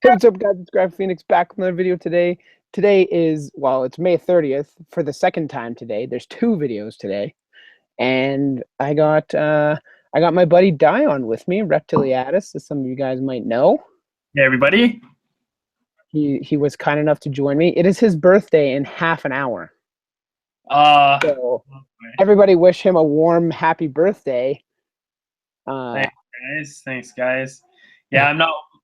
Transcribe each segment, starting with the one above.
Hey, what's up, guys? It's Graph Phoenix back with another video today. Today is, well, it's May 30th for the second time today. There's two videos today. And I got my buddy Dion with me, Reptiliatus, as some of you guys might know. Hey everybody. He was kind enough to join me. It is his birthday in half an hour. Uh So everybody wish him a warm, happy birthday. Uh, Thanks guys. Yeah,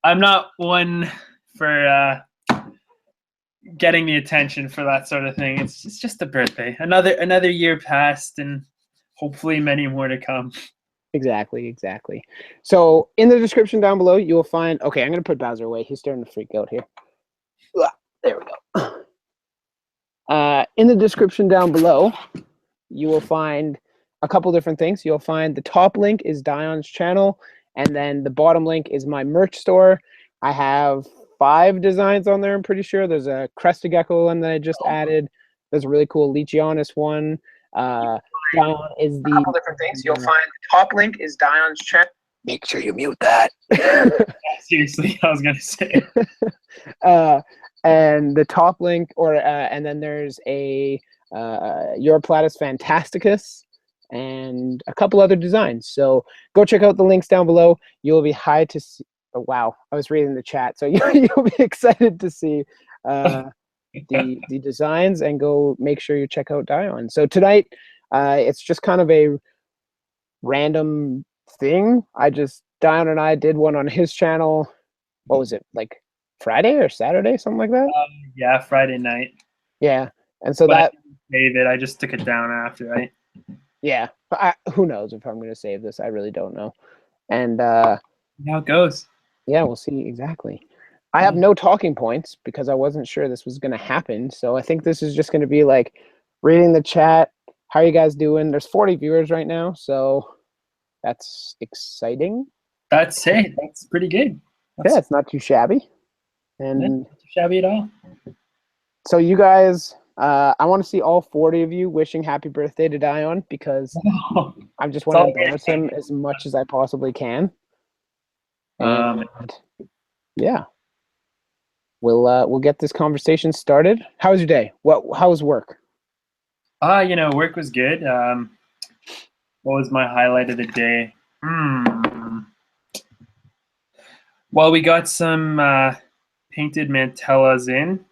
I'm not one for getting the attention for that sort of thing. It's just a birthday. Another year passed and hopefully many more to come. exactly. So in the description down below, you will find, okay, I'm going to put Bowser away. He's starting to freak out here. There we go. In the description down below, you will find a couple different things. You'll find the top link is Dion's channel, and then the bottom link is my merch store. I have 5 designs on there, I'm pretty sure. There's a Crested Gecko one that I just added. There's a really cool Leachianus one. Dion is the... A couple different things. You'll find the top link is Dion's channel. Make sure you mute that. Seriously, I was gonna say. And the top link, and then there's a Europalatus Fantasticus and a couple other designs. So go check out the links down below. You'll be high to see. Oh, wow, I was reading the chat, so you'll be excited to see the designs, and go make sure you check out Dion. So tonight, it's just kind of a random thing. Dion and I did one on his channel. What was it, like Friday or Saturday, something like that? Yeah, Friday night. Yeah, and so But that... save it. I just took it down after, right? Yeah, who knows if I'm going to save this? I really don't know. And how it goes. yeah, we'll see. Exactly. I have no talking points because I wasn't sure this was going to happen. So I think this is just going to be like reading the chat. How are you guys doing? There's 40 viewers right now, so that's exciting. That's pretty good. Yeah, it's not too shabby. And not too shabby at all. So you guys, I want to see all 40 of you wishing happy birthday to Dion, because I just want to embarrass him as much as I possibly can. And yeah, we'll get this conversation started. How was your day? How was work? Work was good. What was my highlight of the day? Well, we got some painted mantellas in,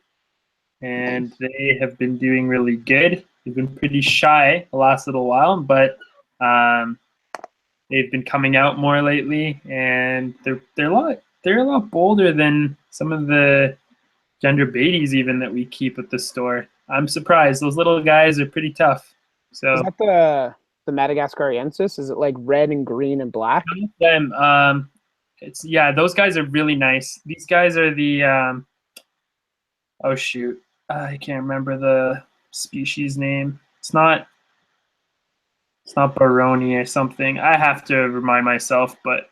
and they have been doing really good. They've been pretty shy the last little while, but they've been coming out more lately, and they're a lot bolder than some of the gender babies even that we keep at the store. I'm surprised. Those little guys are pretty tough. So is that the Madagascariensis? Is it like red and green and black? Them. Those guys are really nice. These guys are the oh shoot, I can't remember the species name. It's not Baroni or something. I have to remind myself, but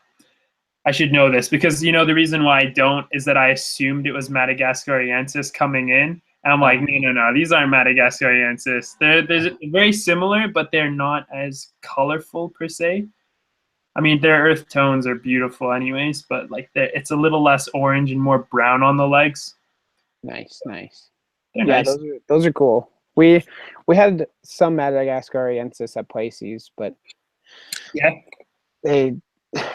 I should know this because the reason why I don't is that I assumed it was Madagascariensis coming in. And I'm like, no, these aren't Madagascariensis. They're very similar, but they're not as colorful per se. I mean, their earth tones are beautiful anyways, but like it's a little less orange and more brown on the legs. Nice. They're yeah, nice. those are cool. We had some Madagascariensis at Pisces, but yeah,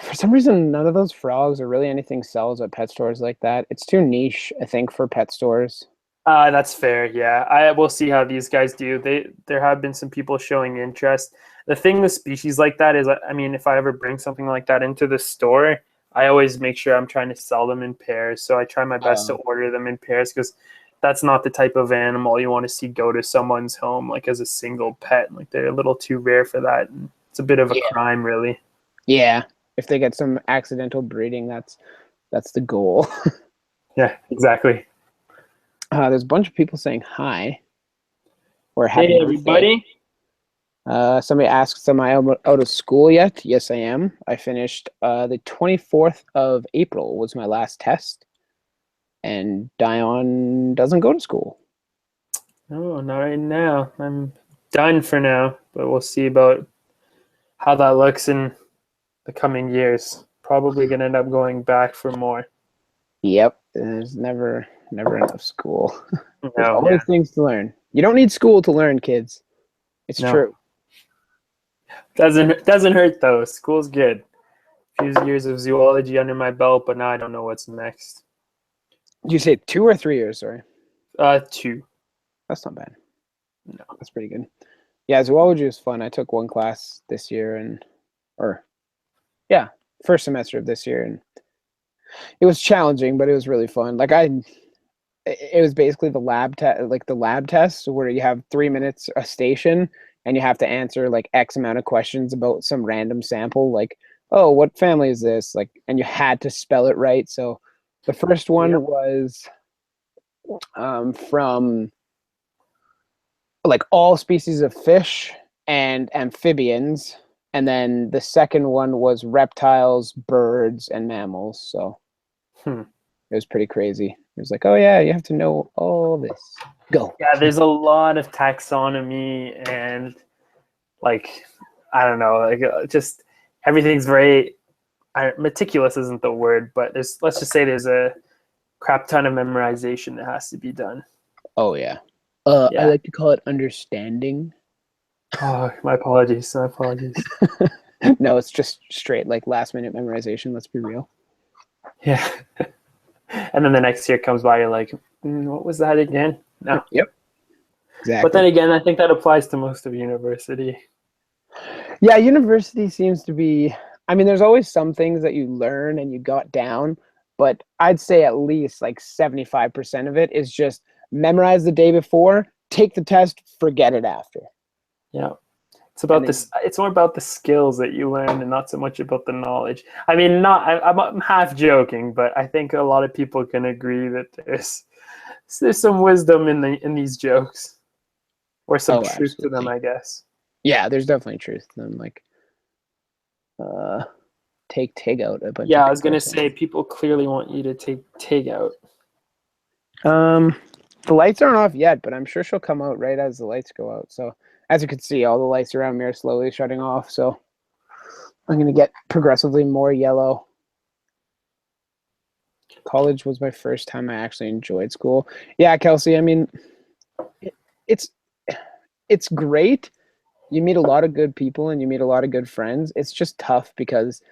for some reason, none of those frogs or really anything sells at pet stores like that. It's too niche, I think, for pet stores. That's fair. Yeah, I will see how these guys do. There have been some people showing interest. The thing with species like that is, I mean, if I ever bring something like that into the store, I always make sure I'm trying to sell them in pairs. So I try my best to order them in pairs because that's not the type of animal you want to see go to someone's home like as a single pet. Like they're a little too rare for that. And it's a bit of a crime, really. Yeah, if they get some accidental breeding, that's the goal. Yeah, exactly. There's a bunch of people saying hi. Or happy birthday, everybody. Somebody asks, am I out of school yet? Yes, I am. I finished the 24th of April was my last test. And Dion doesn't go to school. No, not right now. I'm done for now, but we'll see about how that looks in the coming years. Probably going to end up going back for more. Yep. There's never enough school. There's No, always things to learn. You don't need school to learn, kids. It's no. true. Doesn't hurt though. School's good. Few years of zoology under my belt, but now I don't know what's next. Did you say 2 or 3 years? Sorry. 2. That's not bad. No. That's pretty good. Yeah, zoology was fun. I took one class this year first semester of this year, and it was challenging, but it was really fun. It was basically the lab test where you have 3 minutes a station and you have to answer like X amount of questions about some random sample, like, oh, what family is this? Like, and you had to spell it right. So the first one was from like all species of fish and amphibians. And then the second one was reptiles, birds, and mammals. So it was pretty crazy. It was like, oh yeah, you have to know all this. Go. Yeah, there's a lot of taxonomy and like, I don't know, like just everything's very meticulous isn't the word, but let's just say there's a crap ton of memorization that has to be done. Oh yeah. Yeah. I like to call it understanding. Oh, my apologies. No, it's just straight like last minute memorization. Let's be real. Yeah. And then the next year comes by, you're like, what was that again? No. Yep. Exactly. But then again, I think that applies to most of university. Yeah, university seems to be, I mean, there's always some things that you learn and you got down, but I'd say at least like 75% of it is just memorize the day before, take the test, forget it after. Yeah. It's more about the skills that you learn and not so much about the knowledge. I mean, I'm half joking, but I think a lot of people can agree that there's some wisdom in these jokes, or some truth to them, I guess. Yeah, there's definitely truth to them. Like, take TIG out a bunch. Yeah, I was gonna say people clearly want you to take TIG out. The lights aren't off yet, but I'm sure she'll come out right as the lights go out. So as you can see, all the lights around me are slowly shutting off. So I'm gonna get progressively more yellow. College was my first time I actually enjoyed school. Yeah, Kelsey, I mean, it's great. You meet a lot of good people and you meet a lot of good friends. It's just tough because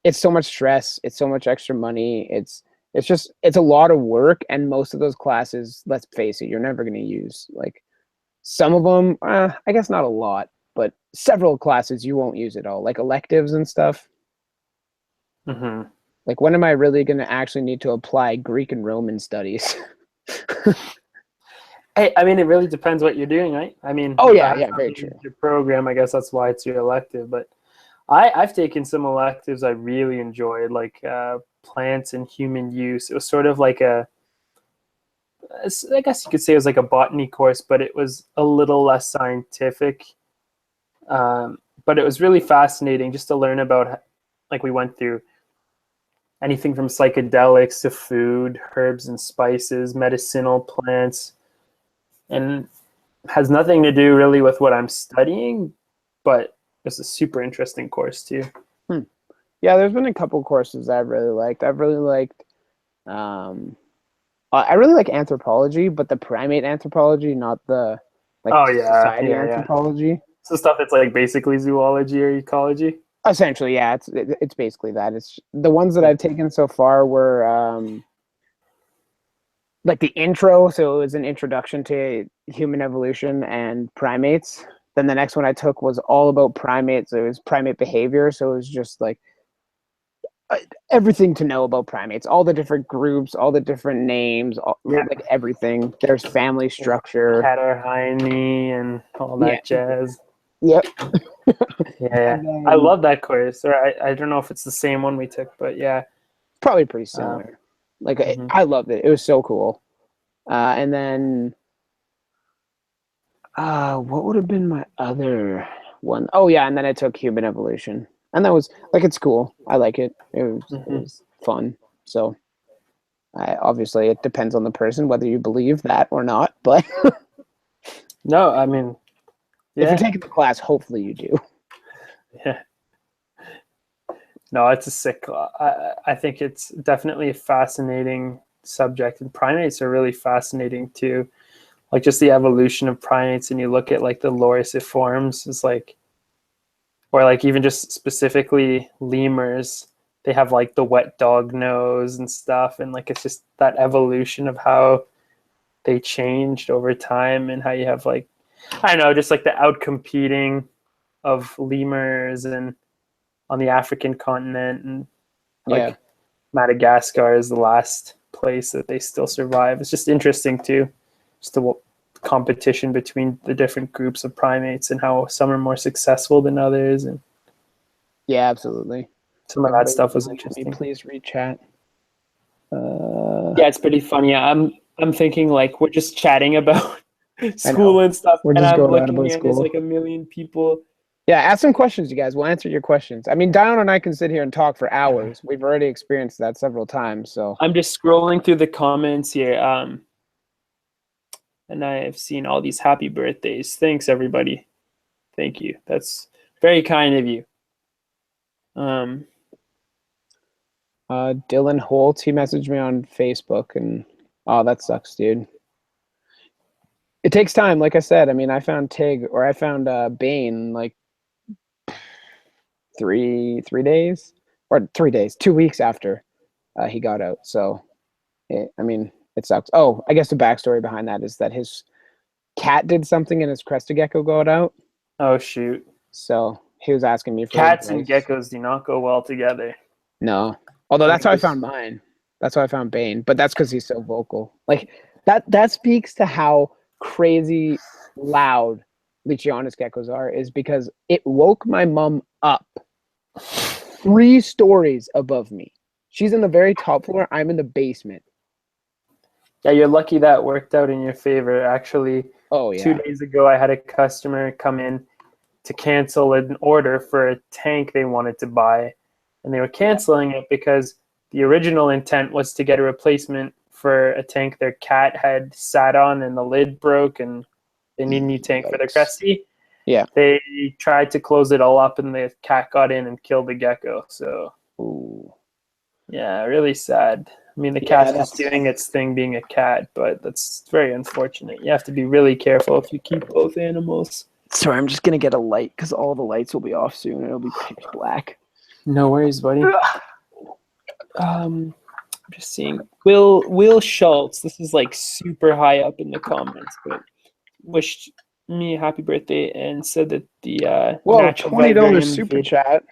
it's so much stress. It's so much extra money. It's a lot of work. And most of those classes, let's face it, you're never going to use. Like some of them, I guess not a lot, but several classes you won't use at all, like electives and stuff. Mm-hmm. Like, when am I really going to actually need to apply Greek and Roman studies? Hey, I mean, it really depends what you're doing, right? I mean, oh yeah, very true. Your program, I guess that's why it's your elective. But I've taken some electives I really enjoyed, like plants and human use. It was sort of like I guess you could say it was like a botany course, but it was a little less scientific. But it was really fascinating just to learn about, like, we went through anything from psychedelics to food, herbs and spices, medicinal plants, and has nothing to do really with what I'm studying, but it's a super interesting course too. Yeah, there's been a couple courses I've really liked. I really like anthropology, but the primate anthropology, not the society anthropology. Yeah. So stuff that's like basically zoology or ecology. Essentially, yeah, it's basically that. It's the ones that I've taken so far were like the intro, so it was an introduction to human evolution and primates. Then the next one I took was all about primates. It was primate behavior, so it was just like everything to know about primates, all the different groups, all the different names, like everything. There's family structure, Catarrhini, and all that jazz. Yep. Yeah, I love that course. Or I don't know if it's the same one we took, but yeah, probably pretty similar. I loved it. It was so cool. And then what would have been my other one? Oh yeah, and then I took human evolution, and that was like, it's cool. I like it. It was fun. So obviously it depends on the person whether you believe that or not. But no, I mean, if you're taking the class, hopefully you do. Yeah. No, it's a sick. I think it's definitely a fascinating subject, and primates are really fascinating too. Like just the evolution of primates, and you look at like the lorisiforms, is like, or like even just specifically lemurs, they have like the wet dog nose and stuff, and like it's just that evolution of how they changed over time, and how you have like, I don't know, just like the outcompeting of lemurs and on the African continent, and Yeah, like Madagascar is the last place that they still survive. It's just interesting too, just the competition between the different groups of primates and how some are more successful than others, and yeah, absolutely. some of that Everybody, stuff was let me interesting. please read chat. Yeah, it's pretty funny. I'm thinking like we're just chatting about I know. school and stuff, We're and just I'm going on looking about here and there's school. like a million people. Yeah, ask some questions, you guys. We'll answer your questions. I mean, Dion and I can sit here and talk for hours. We've already experienced that several times. So, I'm just scrolling through the comments here, and I have seen all these happy birthdays. Thanks, everybody. Thank you. That's very kind of you. Dylan Holt, he messaged me on Facebook, and oh, that sucks, dude. It takes time, like I said. I mean, I found Tig, or I found Bane like three days, or 3 days, 2 weeks after he got out. So, I mean, it sucks. Oh, I guess the backstory behind that is that his cat did something and his crested gecko got out. Oh shoot. So he was asking me for Cats and advice. geckos do not go well together. No, although I that's mean, how I found mine. That's how I found Bane, but that's because he's so vocal. Like that speaks to how crazy loud Leachianus geckos are. Is because it woke my mom up 3 stories above me. She's in the very top floor. I'm in the basement. yeah, you're lucky that worked out in your favor. Actually, Oh two yeah. days ago, I had a customer come in to cancel an order for a tank they wanted to buy, and they were canceling it because the original intent was to get a replacement for a tank their cat had sat on and the lid broke, and they need a new tank for their Yikes. Cresty. Yeah. They tried to close it all up, and the cat got in and killed the gecko. So Ooh. yeah, really sad. I mean, the Yeah, cat's just that's doing its thing being a cat, but that's very unfortunate. You have to be really careful if you keep both animals. sorry, I'm just gonna get a light because all the lights will be off soon. It'll be pitch black. No worries, buddy. I'm just seeing Will Schultz. This is like super high up in the comments, but wished me a happy birthday and said that the Whoa, natural $20 vivarium super chat.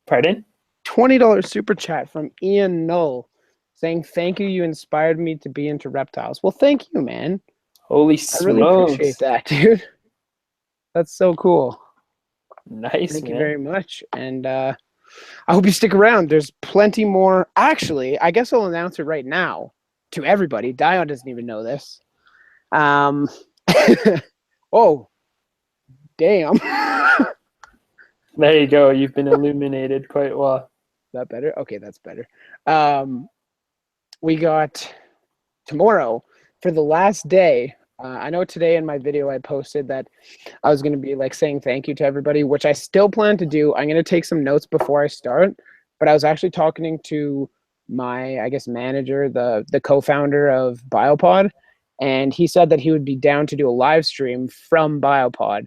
Pardon? $20 super chat from Ian Null saying, "Thank you. You inspired me to be into reptiles." Well, thank you, man. Holy I really appreciate smokes! that, dude. That's so cool. Nice, Thank you man. very much. And I hope you stick around. There's plenty more. Actually, I guess I'll announce it right now to everybody. Dion doesn't even know this. Oh, damn. There you go. You've been illuminated quite well. That better? Okay, that's better. We got tomorrow for the last day. I know today in my video I posted that I was going to be like saying thank you to everybody, which I still plan to do. I'm going to take some notes before I start, but I was actually talking to my, I guess, manager, the co-founder of Biopod, and he said that he would be down to do a live stream from Biopod.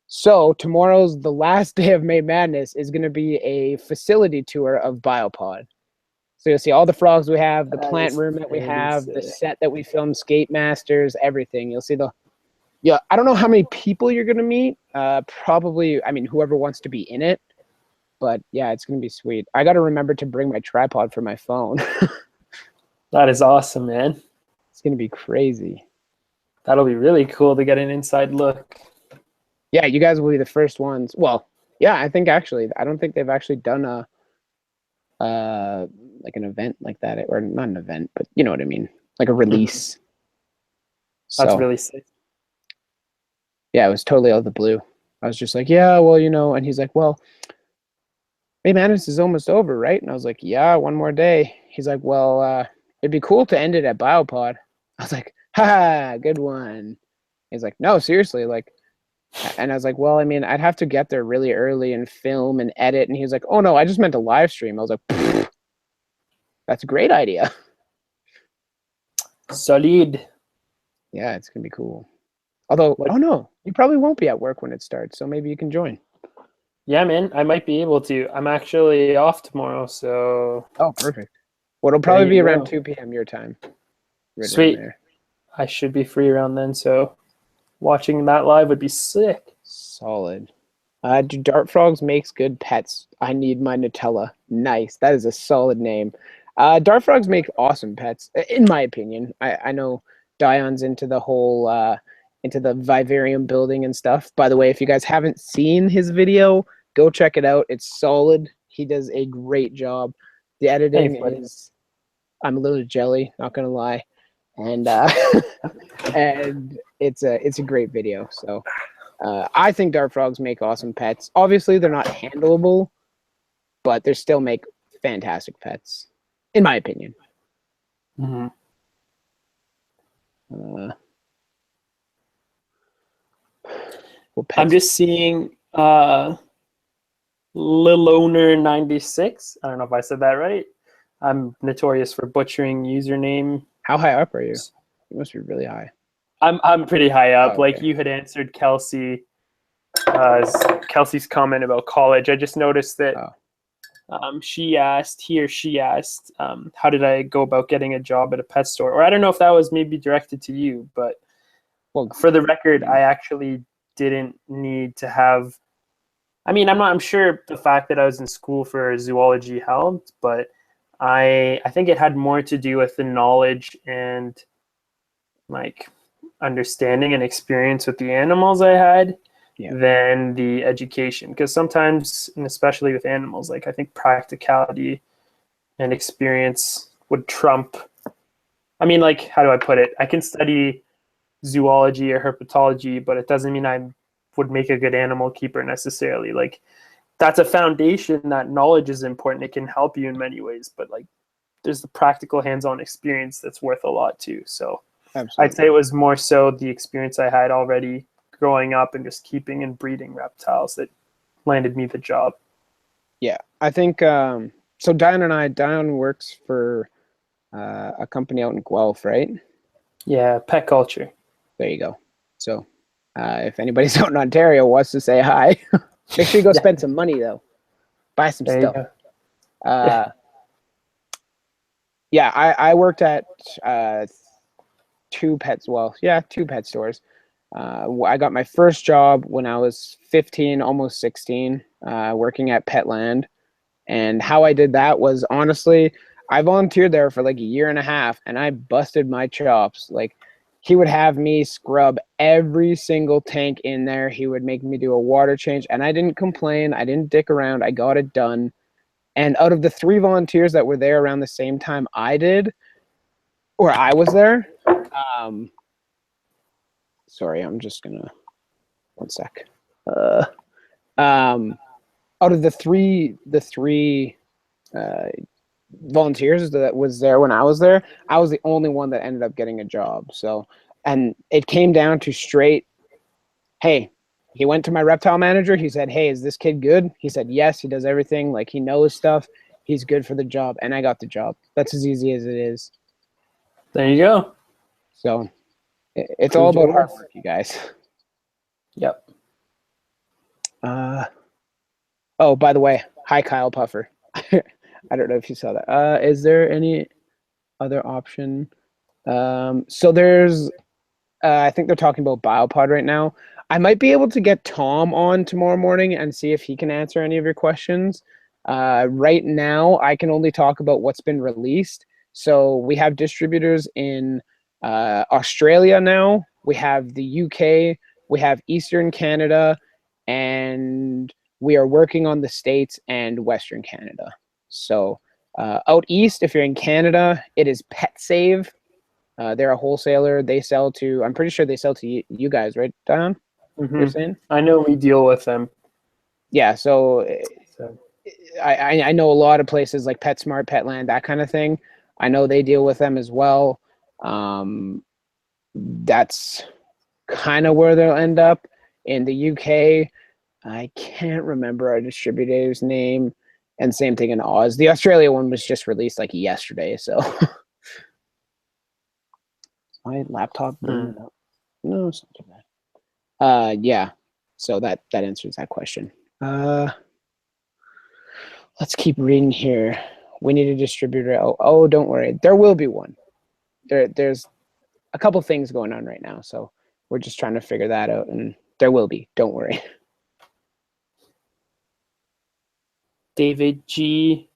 So tomorrow's the last day of May Madness is going to be a facility tour of Biopod. So you'll see all the frogs we have, the plant room that we have, the set that we filmed, Skate Masters, everything. You'll see yeah, I don't know how many people you're going to meet. Probably, I mean, whoever wants to be in it. But yeah, it's going to be sweet. I got to remember to bring my tripod for my phone. That is awesome, man. It's going to be crazy. That'll be really cool to get an inside look. Yeah, you guys will be the first ones. Well, yeah, I think actually, I don't think they've actually done a like an event like that, or not an event, but you know what I mean, like a release. That's So really sick. yeah, it was totally out of the blue. I was just like, yeah, well, and he's like, well, May Madness is almost over, right? And I was like, yeah, one more day. He's like, well, it'd be cool to end it at Biopod. I was like, ha, good one. He's like, no, seriously, like, And I was like, well, I mean, I'd have to get there really early and film and edit. And he was like, oh no, I just meant a live stream. I was like, that's a great idea. Solid. Yeah, it's gonna be cool. Although, What? oh no, you probably won't be at work when it starts, so maybe you can join. Yeah, man, I might be able to. I'm actually off tomorrow, so Oh, perfect. Well, it'll there probably you be around go. 2 p.m. your time. Right around Sweet. there. I should be free around then, so watching that live would be sick. Solid. Do dart frogs makes good pets? I need my Nutella. Nice. That is a solid name. Dart frogs make awesome pets, in my opinion. I know Dion's into the whole into the vivarium building and stuff. By the way, if you guys haven't seen his video, go check it out. It's solid. He does a great job. The editing Thanks, buddy. is, I'm a little jelly, not gonna lie, and and it's a great video. So I think dart frogs make awesome pets. Obviously, they're not handleable, but they still make fantastic pets, in my opinion. Mm-hmm. Well, I'm just seeing Lil Owner 96. I don't know if I said that right. I'm notorious for butchering username. How high up are you? You must be really high. I'm pretty high up. Oh, okay. Like you had answered Kelsey's comment about college. I just noticed that she asked, how did I go about getting a job at a pet store? Or I don't know if that was maybe directed to you, but Well, for the record, I actually didn't need to have. I mean, I'm sure the fact that I was in school for zoology helped, but I think it had more to do with the knowledge and like understanding and experience with the animals I had than the education. Because sometimes, and especially with animals, like I think practicality and experience would trump. I mean, like, how do I put it? I can study zoology or herpetology, but it doesn't mean I would make a good animal keeper necessarily. Like, that's a foundation. That knowledge is important. It can help you in many ways, but like, there's the practical hands-on experience that's worth a lot too. So absolutely. I'd say it was more so the experience I had already growing up and just keeping and breeding reptiles that landed me the job. Yeah, I think so. Dion works for a company out in Guelph, right? Yeah, pet culture. There you go. So if anybody's out in Ontario wants to say hi, make sure you go spend some money though. Buy some There stuff. Yeah, I worked at two pet stores. I got my first job when I was 15, almost 16, working at Petland. And how I did that was, honestly, I volunteered there for like a year and a half, and I busted my chops. Like, he would have me scrub every single tank in there. He would make me do a water change, and I didn't complain. I didn't dick around. I got it done. And out of the 3 volunteers that were there around the same time I did, or I was there, sorry, I'm just gonna, one sec. Out of the three volunteers that was there when I was there, I was the only one that ended up getting a job. So, and it came down to straight, hey, he went to my reptile manager. He said, hey, is this kid good? He said, yes, he does everything. Like, he knows stuff. He's good for the job. And I got the job. That's as easy as it is. There you go. So it's all about hard work, you guys. Yep. Oh, by the way, hi, Kyle Puffer. I don't know if you saw that. Is there any other option? So there's, I think they're talking about Biopod right now. I might be able to get Tom on tomorrow morning and see if he can answer any of your questions. Right now, I can only talk about what's been released. So we have distributors in Australia now. We have the UK. We have Eastern Canada, and we are working on the States and Western Canada. So out east, if you're in Canada, it is Pet Save. They're a wholesaler. They sell to, I'm pretty sure they sell to you guys, right, Dion? Mm-hmm. You're saying? I know we deal with them. Yeah, so I know a lot of places like PetSmart, Petland, that kind of thing. I know they deal with them as well. That's kind of where they'll end up. In the UK, I can't remember our distributor's name. And same thing in Oz. The Australia one was just released like yesterday, so my laptop bringing it up. No, it's not too bad. Yeah. So that answers that question. Let's keep reading here. We need a distributor. Oh, don't worry. There will be one. There's a couple things going on right now, so we're just trying to figure that out, and there will be. Don't worry. David G.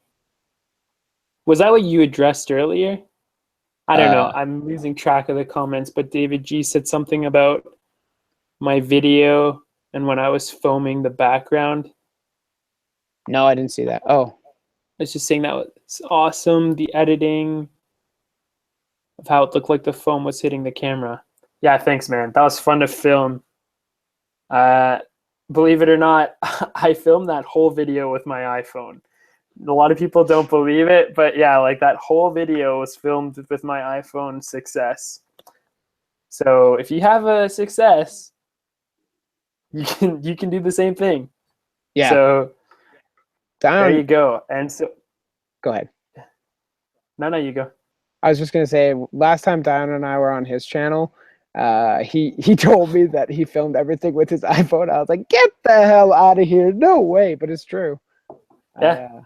Was that what you addressed earlier? I don't know. I'm losing track of the comments, but David G said something about my video and when I was foaming the background. No, I didn't see that. Oh. I was just saying that was awesome. The editing of how it looked like the foam was hitting the camera. Yeah, thanks, man. That was fun to film. Believe it or not, I filmed that whole video with my iPhone. A lot of people don't believe it, but yeah, like that whole video was filmed with my iPhone 6S. So if you have a 6S, you can do the same thing. Yeah. So there you go. And so go ahead. No, you go. I was just gonna say, last time Dion and I were on his channel, he told me that he filmed everything with his iPhone. I was like, get the hell out of here. No way, but it's true. Yeah.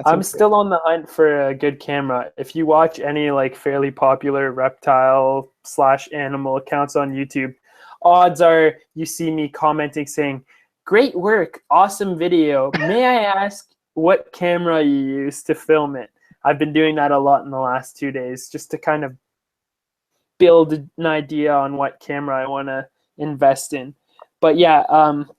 I'm still on the hunt for a good camera. If you watch any like fairly popular reptile/animal accounts on YouTube, odds are you see me commenting saying, "Great work, awesome video. May I ask what camera you use to film it?" I've been doing that a lot in the last 2 days just to kind of build an idea on what camera I want to invest in. But yeah,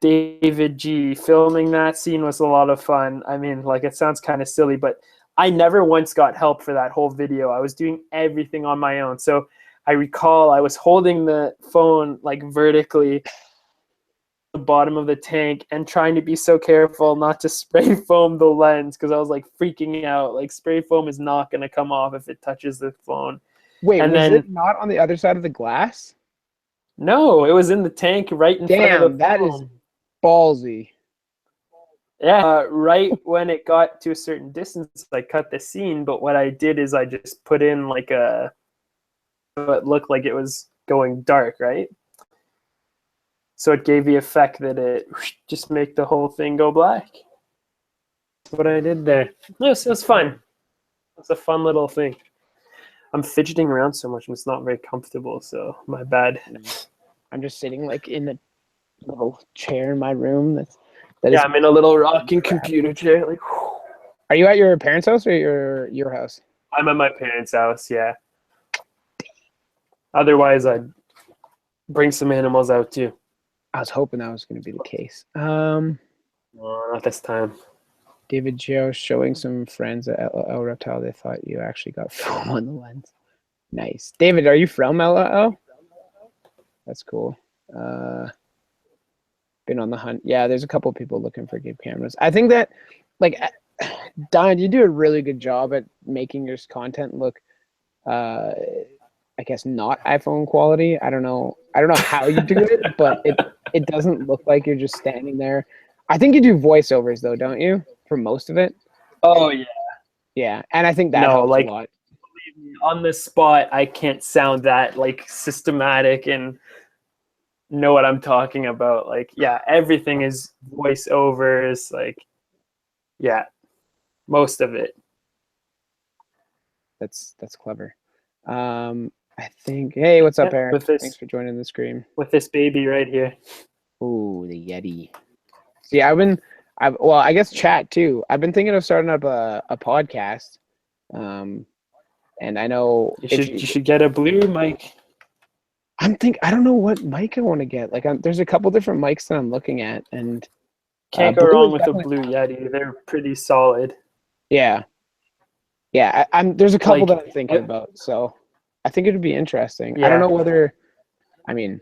David G, filming that scene was a lot of fun. I mean, like, it sounds kind of silly, but I never once got help for that whole video. I was doing everything on my own. So I recall I was holding the phone like vertically at the bottom of the tank and trying to be so careful not to spray foam the lens because I was like freaking out. Like, spray foam is not going to come off if it touches the phone. Wait, and was it not on the other side of the glass? No, it was in the tank right in front of the phone. That is ballsy. Yeah, right when it got to a certain distance, I cut the scene, but what I did is I just put in like it looked like it was going dark, right? So it gave the effect that it just make the whole thing go black. That's what I did there. It was fun. It's a fun little thing. I'm fidgeting around so much and it's not very comfortable, so my bad. I'm just sitting like in the little chair in my room. I'm in a little rocking computer chair. Like, are you at your parents' house or your house? I'm at my parents' house, yeah. Otherwise, I'd bring some animals out too. I was hoping that was going to be the case. No, not this time. David Joe showing some friends at LOL Reptile. They thought you actually got foam on the lens. Nice. David, are you from LOL? That's cool. Been on the hunt. Yeah, there's a couple of people looking for good cameras. I think that, like, Don, you do a really good job at making your content look, I guess, not iPhone quality. I don't know how you do it, but it doesn't look like you're just standing there. I think you do voiceovers though, don't you? For most of it. Oh yeah. Yeah, and I think that helps a lot. Believe me, on the spot, I can't sound that like systematic and know what I'm talking about. Like, yeah, everything is voiceovers. Like, yeah, most of it. That's clever. I think. Hey, what's up, Eric? Thanks for joining the stream. With this baby right here. Ooh, the Yeti. See, I guess chat too. I've been thinking of starting up a podcast. And I know you should get a blue mic. I don't know what mic I want to get. Like, there's a couple different mics that I'm looking at, and can't go wrong with a blue Yeti. They're pretty solid. Yeah. There's a couple that I'm thinking about, so I think it would be interesting. Yeah. I don't know whether, I mean,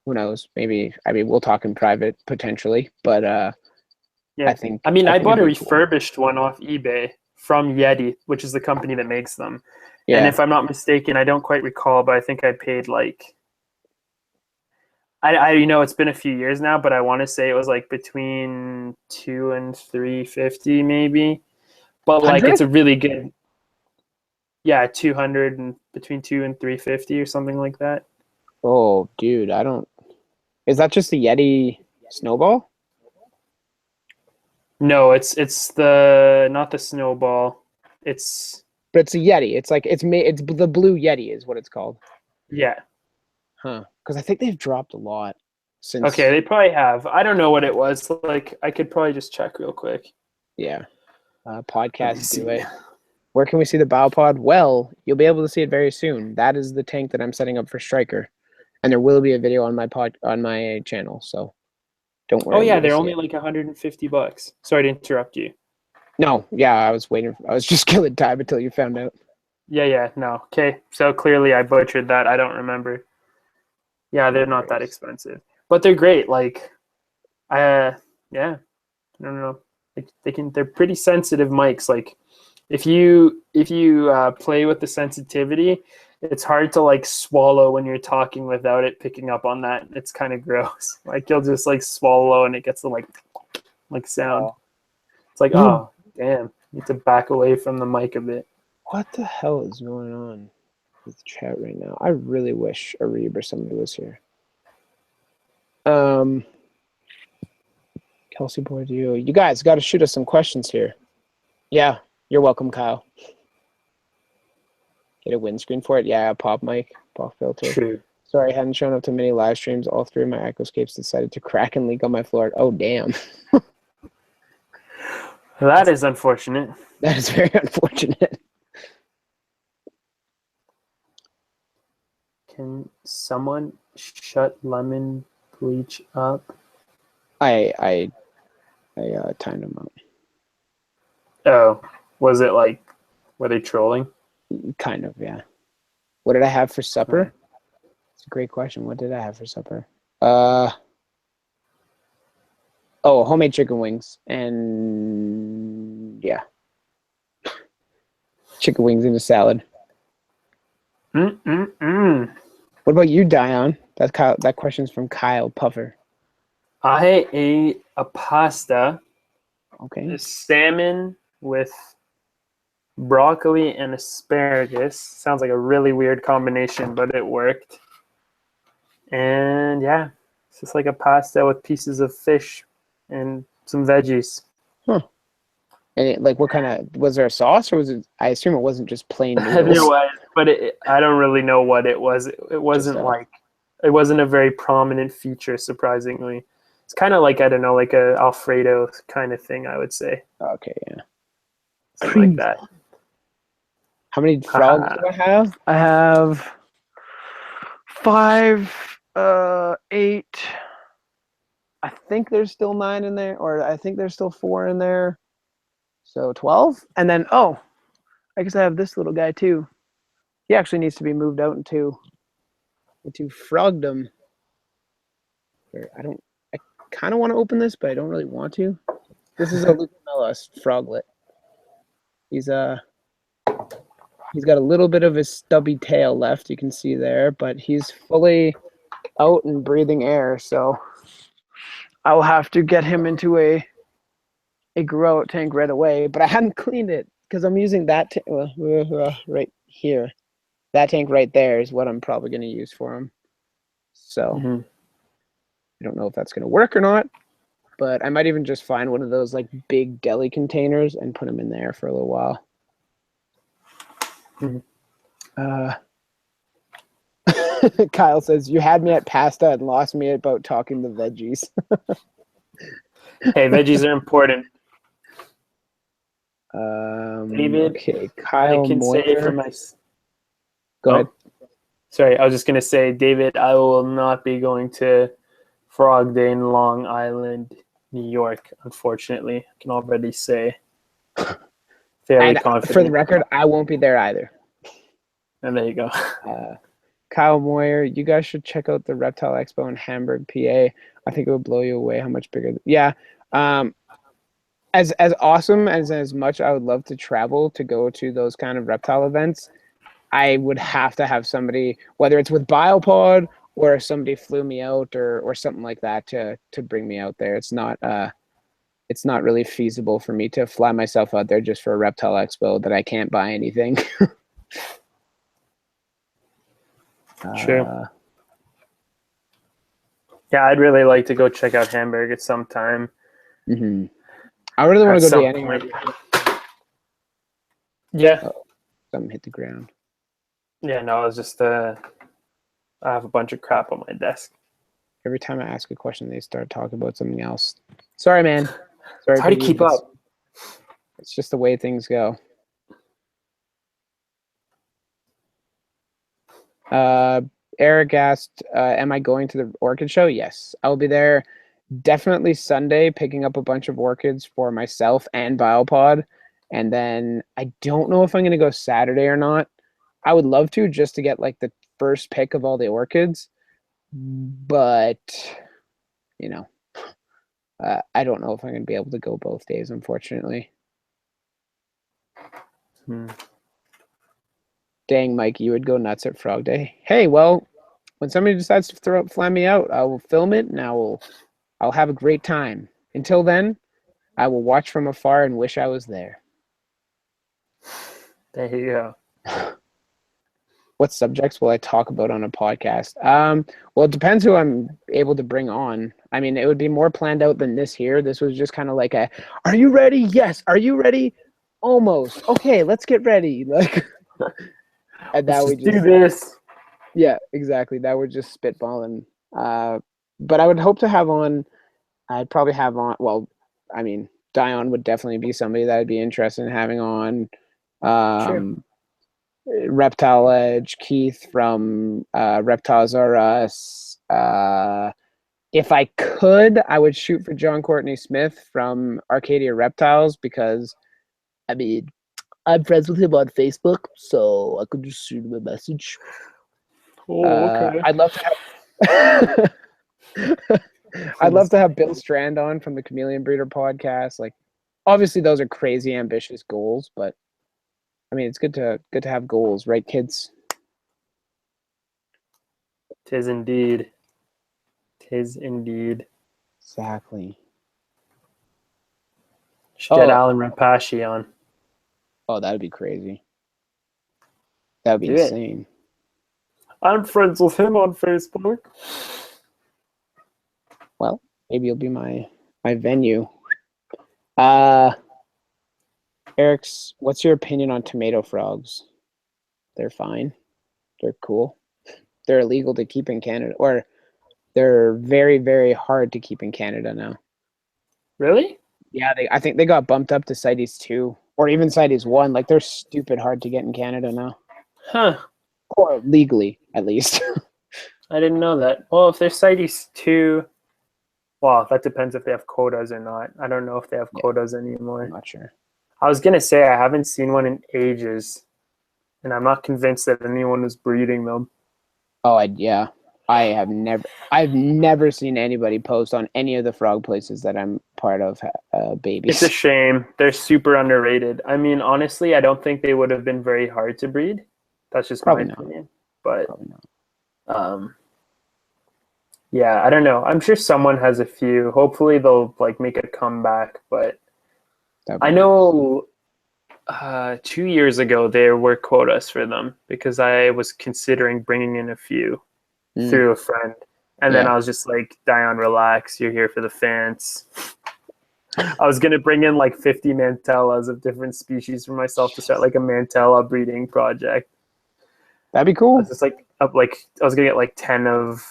who knows? Maybe, we'll talk in private potentially, but yeah. I bought a refurbished one off eBay from Yeti, which is the company that makes them. Yeah. And if I'm not mistaken, I don't quite recall, but I think I paid like, it's been a few years now, but I want to say it was like between 2 and 350 maybe. But like 100? it's a really good, yeah, 200 and between 2 and 350 or something like that. Oh, dude, I don't. Is that just the Yeti snowball? No, it's the not the snowball. It's But it's a Yeti. It's like it's made. It's the blue Yeti is what it's called. yeah. Huh? Because I think they've dropped a lot since. Okay, they probably have. I don't know what it was. Like I could probably just check real quick. Yeah. Let me Podcast do see. it. Where can we see the Biopod? Well, you'll be able to see it very soon. That is the tank that I'm setting up for Striker, and there will be a video on my channel. So don't worry. Oh yeah, You'll they're see only it. like $150. Sorry to interrupt you. No, yeah, I was waiting. I was just killing time until you found out. Yeah, no. Okay, so clearly I butchered that. I don't remember. Yeah, they're No not that worries. expensive, but they're great. Like, yeah, I don't know. Like they're pretty sensitive mics. Like, if you play with the sensitivity, it's hard to like swallow when you're talking without it picking up on that. It's kind of gross. Like you'll just like swallow and it gets the like sound. It's like, oh damn, you need to back away from the mic a bit. What the hell is going on with the chat right now? I really wish Arib or somebody was here. Kelsey Boy, you guys got to shoot us some questions here. Yeah, you're welcome, Kyle. Get a windscreen for it. Yeah, pop mic, pop filter. True. Sorry, I hadn't shown up to many live streams. All three of my aquascapes decided to crack and leak on my floor. Oh, damn. That is unfortunate. That is very unfortunate. Can someone shut lemon bleach up? I timed them out. Oh, was it like, were they trolling? Kind of, yeah. What did I have for supper? It's a great question. What did I have for supper? Homemade chicken wings and yeah, chicken wings in a salad. What about you, Dion? That question's from Kyle Puffer. I ate a pasta, Okay. a salmon with broccoli and asparagus. Sounds like a really weird combination, but it worked. And yeah, it's just like a pasta with pieces of fish and some veggies. Huh. And like, what kind of, was there a sauce or was it, I assume it wasn't just plain There noodles. was, but I don't really know what it was. It wasn't like, it wasn't a very prominent feature, surprisingly. It's kind of like, I don't know, like a Alfredo kind of thing, I would say. Okay, yeah. Something like that. How many frogs do I have? I have 5, 8. I think there's still 9 in there, or I think there's still 4 in there. So 12. And then, I guess I have this little guy too. He actually needs to be moved out into frogdom. I kind of want to open this, but I don't really want to. This is a Lucamellus froglet. He's got a little bit of his stubby tail left, you can see there, but he's fully out and breathing air, so I'll have to get him into a grow out tank right away. But I hadn't cleaned it because I'm using that right here. That tank right there is what I'm probably going to use for him. So I don't know if that's going to work or not, but I might even just find one of those like big deli containers and put him in there for a little while. Kyle says, you had me at pasta and lost me about talking the veggies. Hey, veggies are important. David, okay, Kyle I can Moyer. say for my... Go ahead. Sorry, I was just going to say, David, I will not be going to Frog Day in Long Island, New York, unfortunately. I can already say. Fairly confident. For the record, I won't be there either. And there you go. Kyle Moyer, you guys should check out the Reptile Expo in Hamburg, PA. I think it would blow you away how much bigger. Yeah. As awesome as much I would love to travel to go to those kind of reptile events, I would have to have somebody, whether it's with Biopod or if somebody flew me out or something like that to bring me out there. It's not really feasible for me to fly myself out there just for a reptile expo that I can't buy anything. True. Yeah, I'd really like to go check out Hamburg at some time. Mm-hmm. I really want to go to anywhere. Yeah. Oh, something hit the ground. Yeah, no, I was just I have a bunch of crap on my desk. Every time I ask a question, they start talking about something else. Sorry, man. Sorry, it's hard to keep up. It's just the way things go. Eric asked, am I going to the orchid show? Yes, I'll be there definitely Sunday, picking up a bunch of orchids for myself and Biopod. And then I don't know if I'm going to go Saturday or not. I would love to, just to get like the first pick of all the orchids. But, you know, I don't know if I'm going to be able to go both days, unfortunately. Dang, Mike, you would go nuts at Frog Day. Hey, well, when somebody decides to fly me out, I will film it and I'll have a great time. Until then, I will watch from afar and wish I was there. There you go. What subjects will I talk about on a podcast? Well, it depends who I'm able to bring on. I mean, it would be more planned out than this here. This was just kind of like a, are you ready? Yes. Are you ready? Almost. Okay, let's get ready. Like, and that would do this. Yeah, exactly. That would just spitballing. But I would hope to have on. I'd probably have on. Well, I mean, Dion would definitely be somebody that I'd be interested in having on. Sure. Reptile Edge, Keith from Reptiles R Us. If I could, I would shoot for John Courtney Smith from Arcadia Reptiles because, I mean, I'm friends with him on Facebook, so I could just shoot him a message. Oh, okay. I'd love to have. I'd love to have Bill Strand on from the Chameleon Breeder podcast. Like, obviously, those are crazy ambitious goals, but I mean, it's good to have goals, right, kids? 'Tis indeed. 'Tis indeed. Exactly. Should get Alan Rapashi on. Oh, that'd be crazy. That'd be insane. I'm friends with him on Facebook. Well, maybe you'll be my venue. Eric's, what's your opinion on tomato frogs? They're fine. They're cool. They're illegal to keep in Canada, or they're very, very hard to keep in Canada now. Really? Yeah, I think they got bumped up to CITES 2 or even CITES 1. Like, they're stupid hard to get in Canada now. Huh. Or legally, at least. I didn't know that. Well, if they're CITES 2, well, that depends if they have quotas or not. I don't know if they have quotas anymore. I'm not sure. I was going to say I haven't seen one in ages, and I'm not convinced that anyone was breeding them. Oh, yeah. I've never seen anybody post on any of the frog places that I'm part of babies. It's a shame. They're super underrated. I mean, honestly, I don't think they would have been very hard to breed. That's just my opinion. But yeah, I don't know. I'm sure someone has a few. Hopefully they'll like make a comeback, but I know 2 years ago there were quotas for them because I was considering bringing in a few through a friend. And then I was just like, Dion, relax. You're here for the fans. I was going to bring in like 50 mantellas of different species for myself to start like a mantella breeding project. That'd be cool. I was just like, I was going to get like 10 of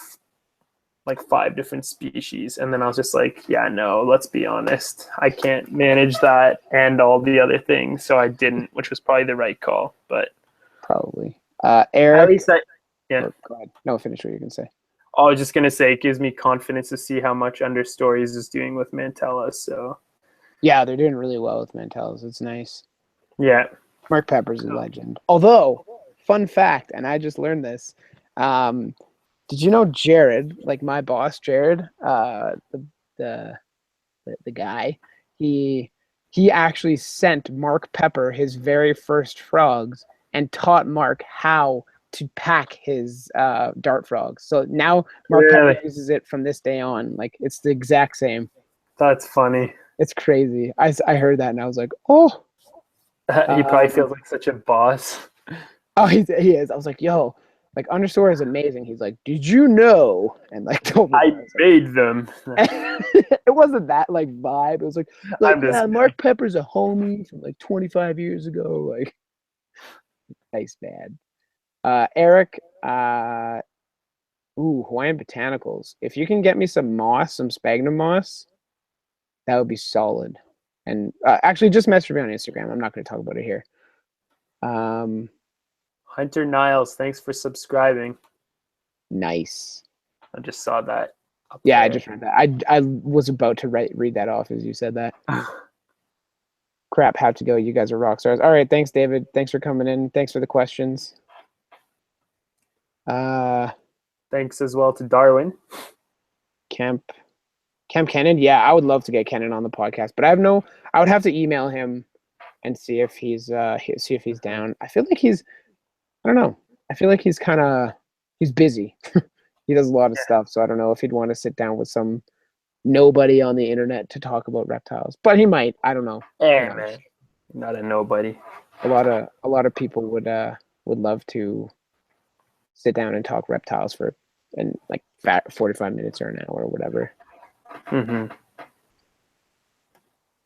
like 5 different species. And then I was just like, yeah, no, let's be honest. I can't manage that and all the other things. So I didn't, which was probably the right call, but probably. Eric. At least yeah. Go ahead. No, finish what you can say. I was just going to say, it gives me confidence to see how much Understories is doing with mantellas. So yeah, they're doing really well with mantellas. It's nice. Yeah. Mark Pepper's a legend. Although, fun fact, and I just learned this. Did you know Jared, like my boss, Jared, the guy, he actually sent Mark Pepper his very first frogs and taught Mark how to pack his dart frogs. So now Mark Really? Pepper uses it from this day on. Like it's the exact same. That's funny. It's crazy. I heard that and I was like, oh. He probably feels like such a boss. Oh, he is. I was like, yo, like Understore is amazing. He's like, did you know? And like told me. I made them. It wasn't that like vibe. It was like yeah, Mark Pepper's a homie from like 25 years ago. Like, nice man. Eric, Hawaiian Botanicals. If you can get me some moss, some sphagnum moss, that would be solid. And actually, just message me on Instagram. I'm not going to talk about it here. Hunter Niles, thanks for subscribing. Nice. I just saw that. Yeah, I just read that. I was about to read that off as you said that. Crap, have to go. You guys are rock stars. All right, thanks, David. Thanks for coming in. Thanks for the questions. Thanks as well to Darwin. Camp Kennan. Yeah, I would love to get Kennan on the podcast, but I would have to email him and see if he's down. I feel like I don't know. I feel like he's busy. He does a lot of stuff, so I don't know if he'd want to sit down with some nobody on the internet to talk about reptiles. But he might. I don't know. Hey, man. Not a nobody. A lot of people would love to sit down and talk reptiles for 45 minutes or an hour or whatever. Mm-hmm.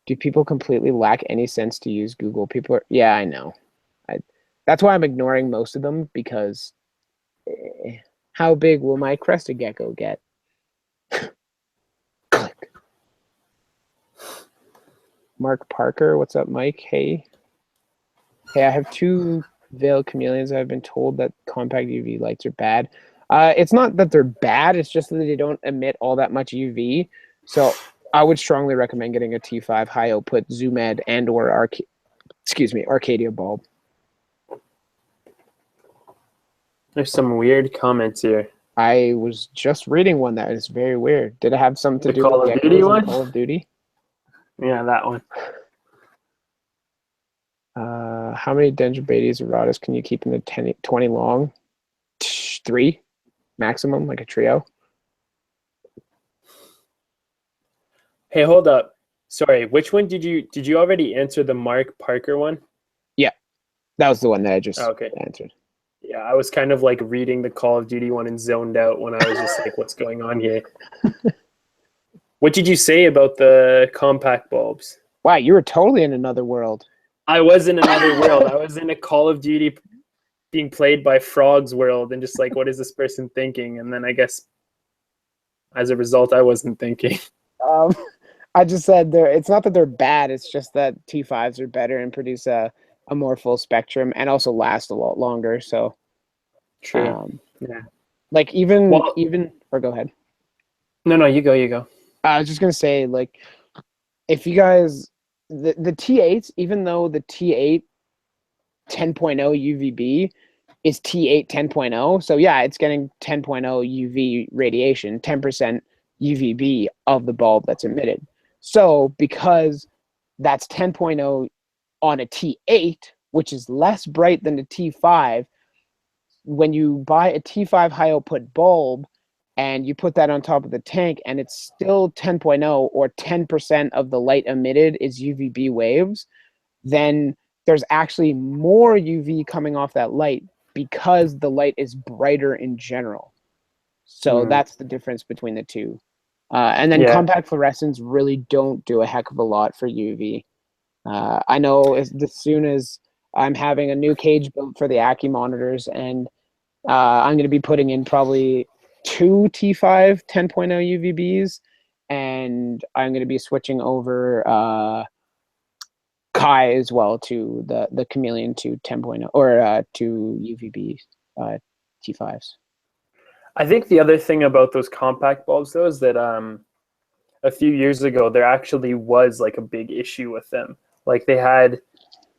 Do people completely lack any sense to use Google? Yeah, I know. That's why I'm ignoring most of them, because how big will my crested gecko get? Click. Mark Parker, what's up, Mike? Hey, I have 2 veiled chameleons. I've been told that compact UV lights are bad. It's not that they're bad. It's just that they don't emit all that much UV. So I would strongly recommend getting a T5 high output Zoom Ed and/or Arcadia bulb. There's some weird comments here. I was just reading one that is very weird. Did it have something to do Call with of Duty one? Call of Duty? Yeah, that one. How many dendrobates erotus can you keep in the 20 long? 3 maximum, like a trio. Hey, hold up. Sorry, which one did you already answer, the Mark Parker one? Yeah, that was the one that I just answered. Yeah, I was kind of like reading the Call of Duty one and zoned out when I was just like, what's going on here? What did you say about the compact bulbs? Wow, you were totally in another world. I was in another world. I was in a Call of Duty being played by Frog's world and just like, what is this person thinking? And then I guess as a result, I wasn't thinking. I just said it's not that they're bad. It's just that T5s are better and produce a more full spectrum and also last a lot longer. So true. Yeah. Like even or go ahead. No, you go. I was just gonna say, like, if you guys the T8s, even though the T8 10.0 UVB is T8 10.0, so yeah, it's getting 10.0 UV radiation, 10% UVB of the bulb that's emitted. So because that's 10.0 on a T8, which is less bright than a T5, when you buy a T5 high output bulb and you put that on top of the tank and it's still 10.0 or 10% of the light emitted is UVB waves, then there's actually more UV coming off that light because the light is brighter in general. So that's the difference between the two. And then compact fluorescents really don't do a heck of a lot for UV. I know as soon as I'm having a new cage built for the Ackie monitors, and I'm going to be putting in probably 2 T5 10.0 UVBs, and I'm going to be switching over Kai as well to the Chameleon to 10.0 or to UVB T5s. I think the other thing about those compact bulbs, though, is that a few years ago there actually was like a big issue with them. Like they had,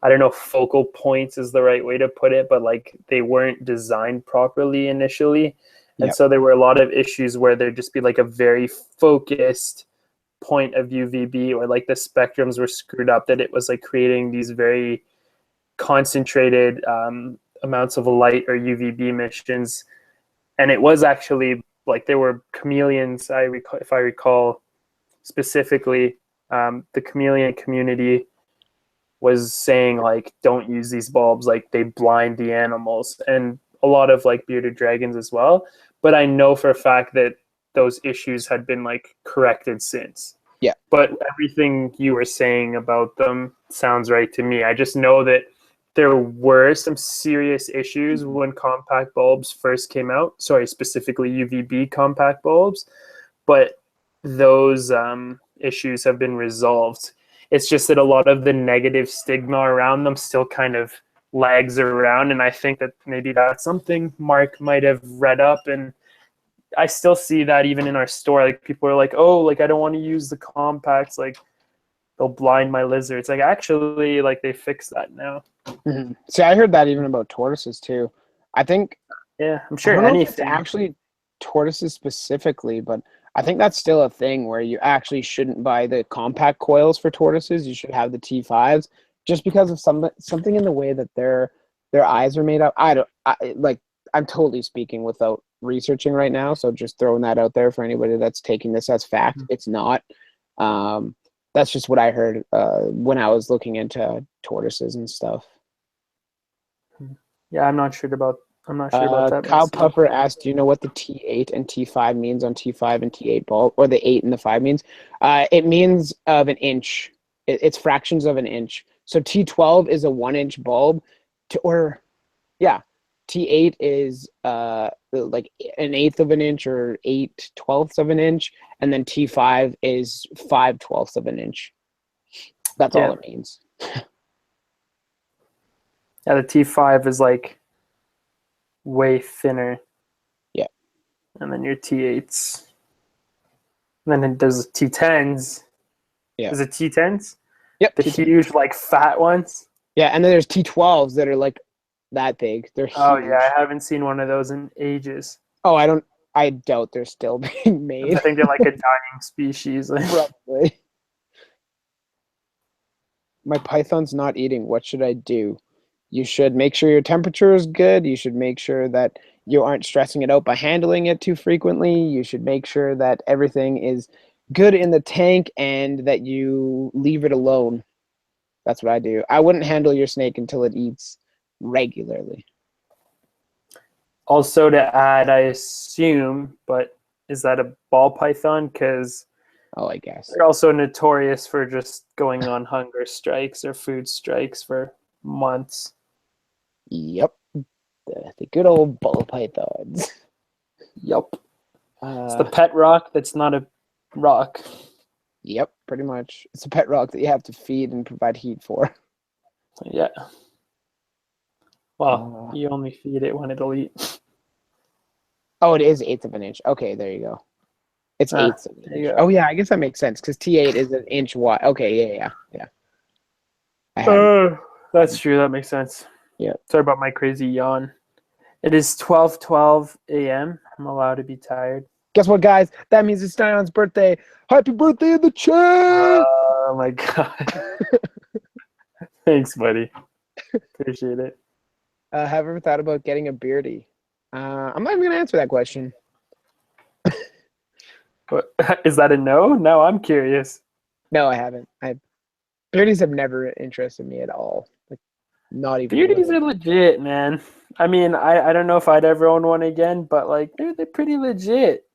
I don't know if focal points is the right way to put it, but like they weren't designed properly initially. And so there were a lot of issues where there'd just be like a very focused point of UVB, or like the spectrums were screwed up, that it was like creating these very concentrated amounts of light or UVB emissions. And it was actually like there were chameleons, if I recall specifically, the chameleon community was saying like, don't use these bulbs, like they blind the animals, and a lot of like bearded dragons as well. But I know for a fact that those issues had been like corrected since. Yeah. But everything you were saying about them sounds right to me. I just know that there were some serious issues when compact bulbs first came out. Sorry, specifically UVB compact bulbs, but those issues have been resolved. It's just that a lot of the negative stigma around them still kind of lags around, and I think that maybe that's something Mark might have read up, and I still see that even in our store. Like people are like, oh, like I don't want to use the compacts, like they'll blind my lizards. Like actually, like they fixed that now. Mm-hmm. See, I heard that even about tortoises too. I think, Yeah, I'm I sure don't know if it's anything. actually tortoises specifically, but I think that's still a thing where you actually shouldn't buy the compact coils for tortoises. You should have the T5s just because of something in the way that their eyes are made up. I'm totally speaking without researching right now, so just throwing that out there for anybody that's taking this as fact. It's not. That's just what I heard when I was looking into tortoises and stuff. Yeah, I'm not sure about that. Kyle myself. Puffer asked, "Do you know what the T8 and T5 means on T5 and T8 bulb, or the 8 and the 5 means?" It means of an inch. It's fractions of an inch. So T12 is a 1-inch bulb, T8 is like an eighth of an inch or 8/12 of an inch, and then T5 is 5/12 of an inch. That's all it means. Yeah, the T5 is like way thinner. Yeah. And then your T8s. And then there's T10s. Yeah. Is it T10s? Yep. The T10. huge, like, fat ones? Yeah, and then there's T12s that are like that big. They're huge. Oh, yeah, I haven't seen one of those in ages. Oh, I doubt they're still being made. I think they're like a dying species. Probably. My python's not eating. What should I do? You should make sure your temperature is good. You should make sure that you aren't stressing it out by handling it too frequently. You should make sure that everything is good in the tank and that you leave it alone. That's what I do. I wouldn't handle your snake until it eats regularly. Also to add, I assume, but is that a ball python? Because I guess they're also notorious for just going on hunger strikes or food strikes for months. Yep. The good old ball pythons. Yep. It's the pet rock that's not a rock. Yep, pretty much. It's a pet rock that you have to feed and provide heat for. Yeah. Well, you only feed it when it'll eat. Oh, it is 1/8 of an inch. Okay, there you go. It's 1/8 of an inch. Oh, yeah, I guess that makes sense because T8 is an inch wide. Okay, yeah. That's true. That makes sense. Yeah. Sorry about my crazy yawn. It is 12:12 a.m. I'm allowed to be tired. Guess what, guys? That means it's Dion's birthday. Happy birthday in the chat! Oh, my God. Thanks, buddy. Appreciate it. Have you ever thought about getting a beardy? I'm not even going to answer that question. What, is that a no? No, I'm curious. No, I haven't. Beardies have never interested me at all. Like, not even. Beardies are legit, man. I mean, I don't know if I'd ever own one again, but like they're pretty legit.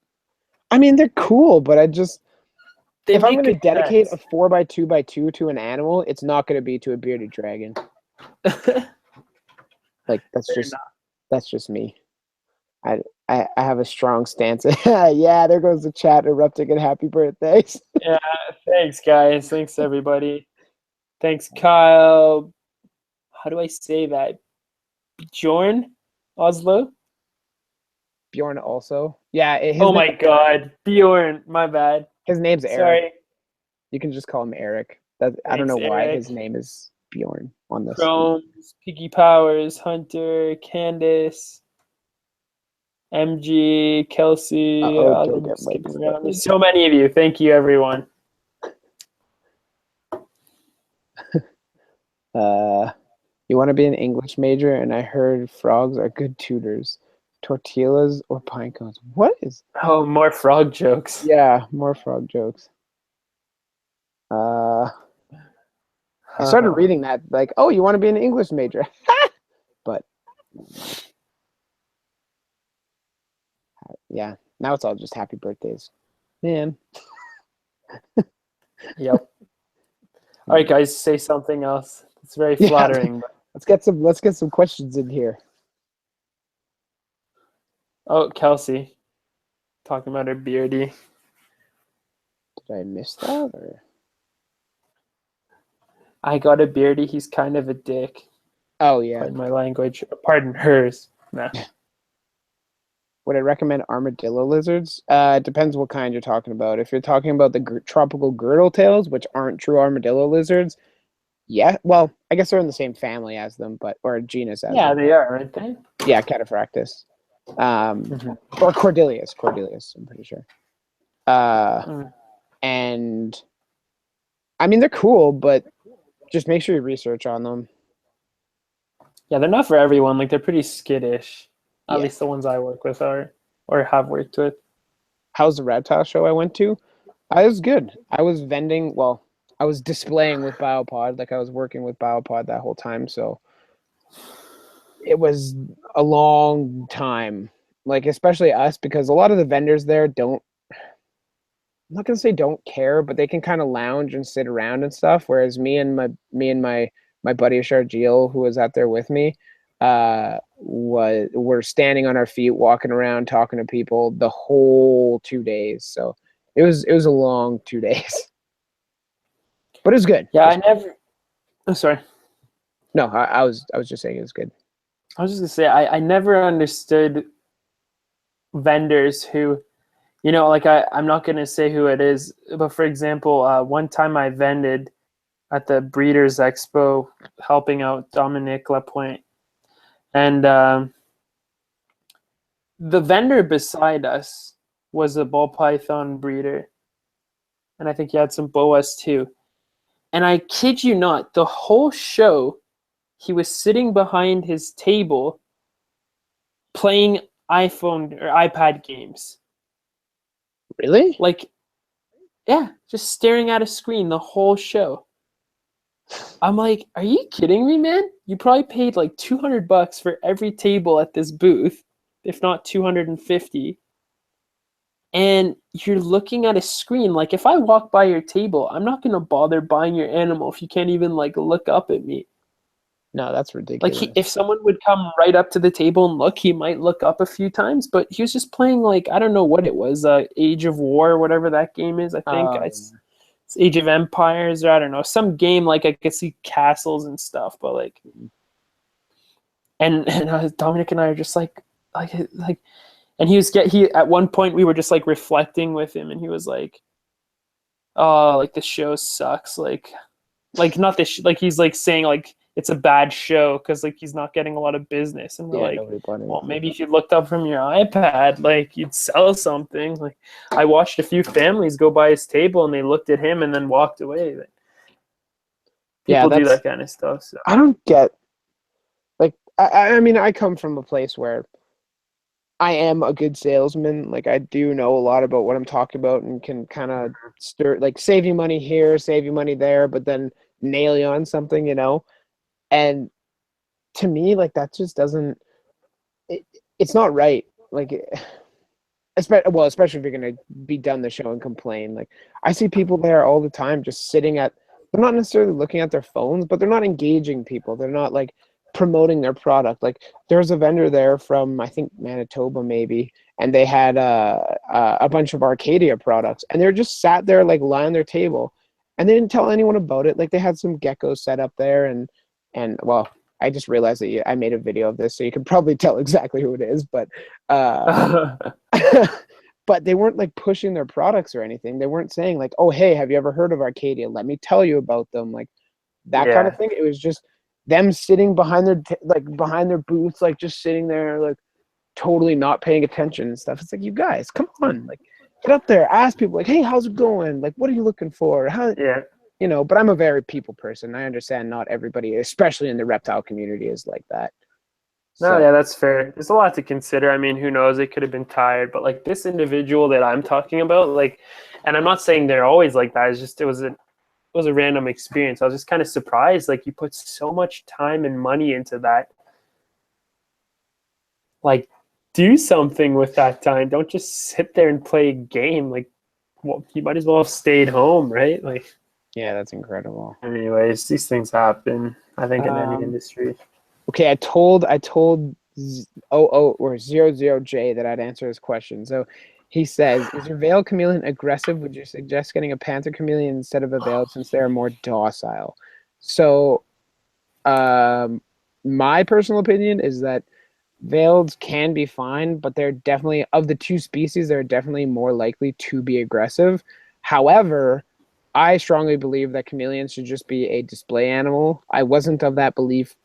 I mean, they're cool, but if I'm going to dedicate sense. a 4x2x2 to an animal, it's not going to be to a bearded dragon. Like that's just me. I have a strong stance. Yeah, there goes the chat erupting and happy birthdays. Yeah, thanks, guys. Thanks, everybody. Thanks, Kyle. How do I say that? Bjorn Oslo? Bjorn also. Yeah. Oh my God, Bjorn. My bad. His name's Eric. Sorry. You can just call him Eric. I don't know why his name is Bjorn on this. Chromes, Piggy Powers, Hunter, Candace, MG, Kelsey. There's so many of you. Thank you, everyone. You want to be an English major, and I heard frogs are good tutors. Tortillas or pine cones. What is? Oh, more frog jokes. Yeah, more frog jokes. I started reading that like, oh, you want to be an English major, but yeah, now it's all just happy birthdays, man. Yep. All right, guys, say something else. It's very Yeah, flattering. let's get some questions in here. Oh, Kelsey, talking about her beardy. Did I miss that? Or? I got a beardy. He's kind of a dick. Oh yeah. Pardon my language. Pardon hers. Nah. Would I recommend armadillo lizards? It depends what kind you're talking about. If you're talking about the tropical girdle tails, which aren't true armadillo lizards, yeah. Well, I guess they're in the same family as them, but or genus as Yeah, them. they are, aren't they? Yeah, Cataphractus. Or Cordelius. I'm pretty sure. And I mean they're cool, but just make sure you research on them. Yeah, they're not for everyone. Like they're pretty skittish. At Yeah. least the ones I work with are or have worked with. How's the reptile show I went to? I was good. I was vending. Well, I was displaying with Biopod. Like I was working with Biopod that whole time. So it was a long time. Like especially us, because a lot of the vendors there don't. I'm not gonna say don't care, but they can kind of lounge and sit around and stuff. Whereas me and my buddy Sharjeel, who was out there with me, were standing on our feet, walking around, talking to people the whole 2 days. So it was a long 2 days, but it was good. Yeah, I never. Oh, sorry. No, I was just saying it was good. I was just gonna say I never understood vendors who, you know, like I'm not gonna say who it is, but for example, one time I vended at the Breeders Expo, helping out Dominic Lapointe, and the vendor beside us was a ball python breeder, and I think he had some boas too. And I kid you not, the whole show, he was sitting behind his table playing iPhone or iPad games. Really? Like, yeah, just staring at a screen the whole show. I'm like, are you kidding me, man? You probably paid like $200 for every table at this booth, if not 250. And you're looking at a screen. Like, if I walk by your table, I'm not gonna bother buying your animal if you can't even like look up at me. No, that's ridiculous. Like, if someone would come right up to the table and look, he might look up a few times. But he was just playing like, I don't know what it was, Age of War, whatever that game is. I think it's Age of Empires, or I don't know, some game like I could see castles and stuff. But like, and Dominic and I are just like, and he at one point we were just like reflecting with him, and he was like, "Oh, like the show sucks." Like not this. Like he's like saying like it's a bad show because like he's not getting a lot of business, and we're well, maybe if you looked up from your iPad, like you'd sell something. Like I watched a few families go by his table and they looked at him and then walked away. Like, people do that kind of stuff. So. I don't get. Like I mean, I come from a place where I am a good salesman. Like I do know a lot about what I'm talking about and can kind of save you money here, save you money there, but then nail you on something, you know? And to me, like that just doesn't, it's not right. Like, especially if you're going to be done the show and complain. Like I see people there all the time just sitting they're not necessarily looking at their phones, but they're not engaging people. They're not like promoting their product. Like there's a vendor there from I think Manitoba maybe, and they had a bunch of Arcadia products, and they're just sat there like lying on their table, and they didn't tell anyone about it. Like they had some geckos set up there, and well, I just realized that I made a video of this, so you can probably tell exactly who it is, but but they weren't like pushing their products or anything. They weren't saying like, oh hey, have you ever heard of Arcadia, let me tell you about them, like that kind of thing. It was just them sitting behind their booths, like just sitting there, like totally not paying attention and stuff. It's like, you guys, come on, like get up there, ask people, like, hey, how's it going? Like, what are you looking for? but I'm a very people person. I understand not everybody, especially in the reptile community, is like that. No, So yeah, that's fair. There's a lot to consider. I mean, who knows? They could have been tired, but like this individual that I'm talking about, like, and I'm not saying they're always like that. It's just it was a random experience. I was just kind of surprised. Like you put so much time and money into that. Like, do something with that time. Don't just sit there and play a game. Like, well, you might as well have stayed home, right? Like, yeah, that's incredible. anyways, these things happen. I think in any Um, industry. okay, I told or 00J that I'd answer his question. So he says, "Is your veiled chameleon aggressive? Would you suggest getting a panther chameleon instead of a veiled since they are more docile?" So, um, my personal opinion is that veileds can be fine, but they're definitely, of the two species, they're definitely more likely to be aggressive. However, I strongly believe that chameleons should just be a display animal. I wasn't of that belief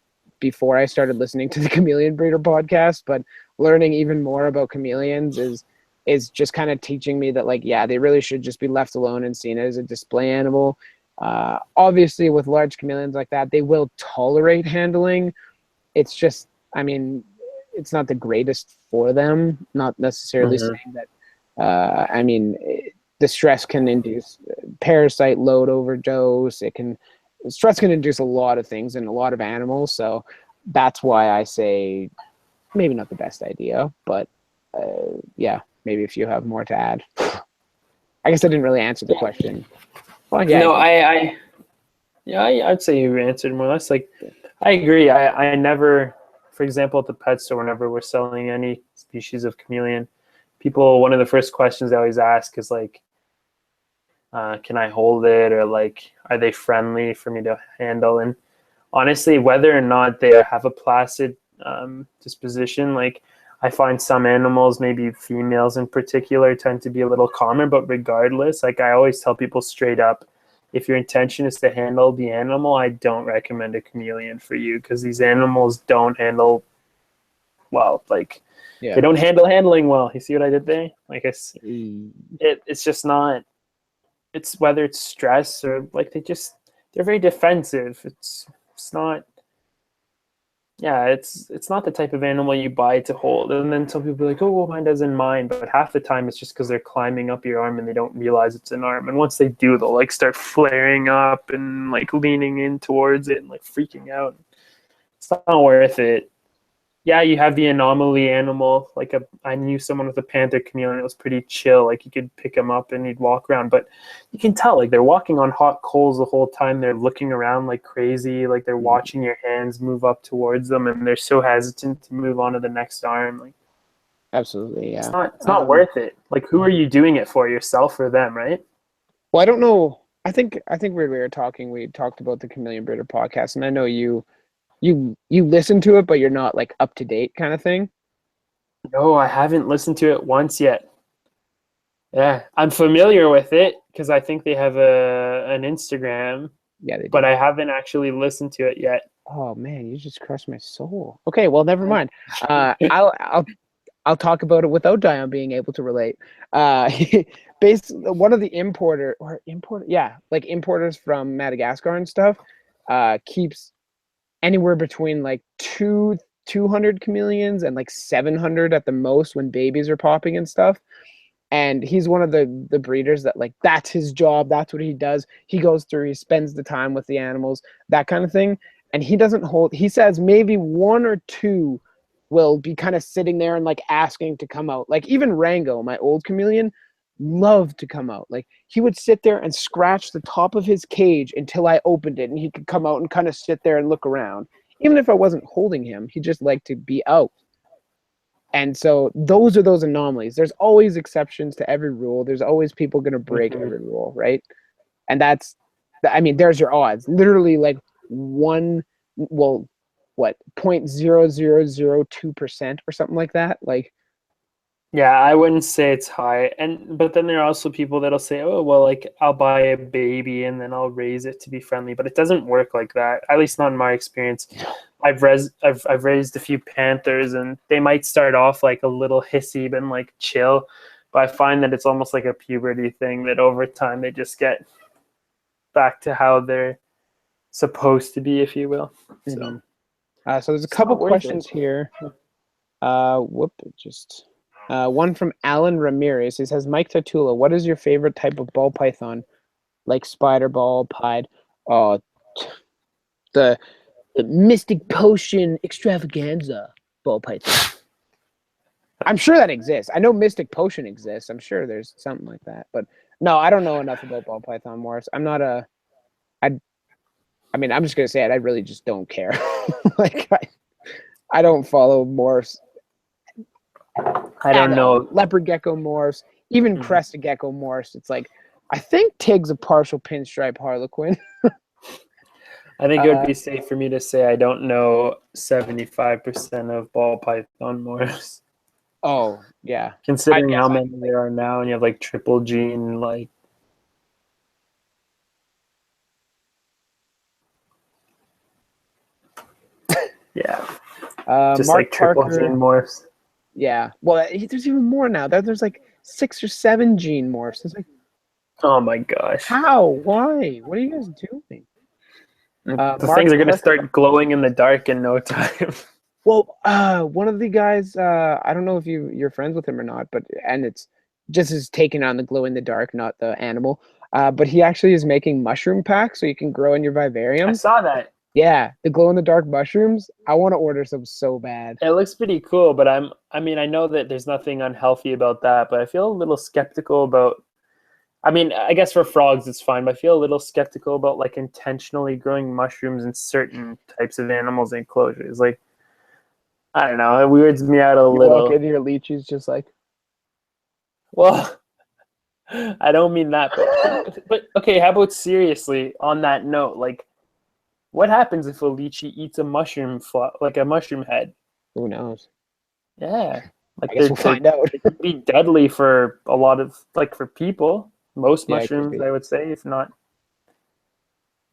before I started listening to the Chameleon Breeder podcast, but learning even more about chameleons is just kind of teaching me that, like, yeah, they really should just be left alone and seen as a display animal. Obviously, with large chameleons like that, they will tolerate handling. It's just, I mean, it's not the greatest for them. Not necessarily Mm-hmm. saying that. The stress can induce parasite load overdose. Stress can induce a lot of things in a lot of animals. So that's why I say maybe not the best idea, but yeah, maybe if you have more to add. I guess I didn't really answer the question. Well, yeah, No, I'd say you answered more or less. Like, I agree. I never, for example, at the pet store, whenever we're selling any species of chameleon, people, one of the first questions they always ask is like, can I hold it? Or like, are they friendly for me to handle? And honestly, whether or not they have a placid disposition, like I find some animals, maybe females in particular, tend to be a little calmer. But regardless, like I always tell people straight up, if your intention is to handle the animal, I don't recommend a chameleon for you because these animals don't handle well. Like they yeah. don't handle handling well. You see what I did there? Like Mm. it's just not. It's whether it's stress or like they're very defensive. It's not. Yeah, it's not the type of animal you buy to hold. And then some people are like, oh, well, mine doesn't mind. But half the time it's just because they're climbing up your arm and they don't realize it's an arm. And once they do, they'll like start flaring up and like leaning in towards it and like freaking out. It's not worth it. Yeah, you have the anomaly animal. Like I knew someone with a panther chameleon. It was pretty chill. Like you could pick him up and he'd walk around, but you can tell like they're walking on hot coals the whole time. They're looking around like crazy. Like they're watching your hands move up towards them, and they're so hesitant to move on to the next arm. Like Absolutely, it's yeah. not worth it. Like who are you doing it for? Yourself or them, right? Well, I don't know. I think we were talking. We talked about the Chameleon Breeder podcast, and I know you listen to it, but you're not like up to date kind of thing. No, I haven't listened to it once yet. Yeah, I'm familiar with it because I think they have an Instagram, Yeah, they but do. I haven't actually listened to it yet. Oh man, you just crushed my soul. Okay, well, never mind. I'll talk about it without Dion being able to relate. Uh, one of the like importers from Madagascar and stuff, keeps anywhere between like 200 chameleons and like 700 at the most when babies are popping and stuff. And he's one of the breeders that, like, that's his job, that's what he does. He goes through, he spends the time with the animals, that kind of thing. And he doesn't hold, he says maybe one or two will be kind of sitting there and like asking to come out. Like even Rango, my old chameleon, loved to come out. Like he would sit there and scratch the top of his cage until I opened it and he could come out and kind of sit there and look around. Even if I wasn't holding him, he just liked to be out. And so those are those anomalies. There's always exceptions to every rule. There's always people going to break Mhm. every rule, right? And there's your odds. Literally like one, well, what, 0.0002% or something like that. Like, Yeah, I wouldn't say it's high. And but then there are also people that'll say, "Oh, well, like I'll buy a baby and then I'll raise it to be friendly." But it doesn't work like that. At least not in my experience. I've raised a few panthers and they might start off like a little hissy and like chill, but I find that it's almost like a puberty thing that over time they just get back to how they're supposed to be, if you will. So, so there's a It's couple not worth questions it. here. One from Alan Ramirez. He says, Mike Tatula, what is your favorite type of ball python? Like spider ball, pied? Oh, the Mystic Potion Extravaganza ball python. I'm sure that exists. I know Mystic Potion exists. I'm sure there's something like that. But no, I don't know enough about ball python morphs. I'm not a... I mean, I'm just going to say it. I really just don't care. Like, I don't follow morphs. I don't know. Leopard gecko morphs, even crested gecko morphs. It's like, I think Tig's a partial pinstripe harlequin. I think it would be safe for me to say I don't know 75% of ball python morphs. Oh, yeah. Considering how many there are now, and you have like triple gene, like. Yeah. Just Mark like triple Parker, gene morphs. Yeah. Well, there's even more now. There's like 6 or 7 gene morphs. It's like, oh my gosh. How? Why? What are you guys doing? The things are going to start glowing in the dark in no time. Well, one of the guys, I don't know if you're friends with him or not, and it's just is taking on the glow in the dark, not the animal. But he actually is making mushroom packs so you can grow in your vivarium. I saw that. Yeah, the glow in the dark mushrooms. I want to order some so bad. It looks pretty cool, but I know that there's nothing unhealthy about that, but I feel a little skeptical about. I mean, I guess for frogs it's fine, but I feel a little skeptical about like intentionally growing mushrooms in certain types of animals' enclosures. Like, I don't know, it weirds me out a little. Walk into your leeches just like. Well, I don't mean that, but okay. How about seriously on that note, like, what happens if a lychee eats a mushroom, like a mushroom head? Who knows? Yeah, like I guess we'll find out. It could be deadly for a lot of, like, for people. Most mushrooms, I would say, if not.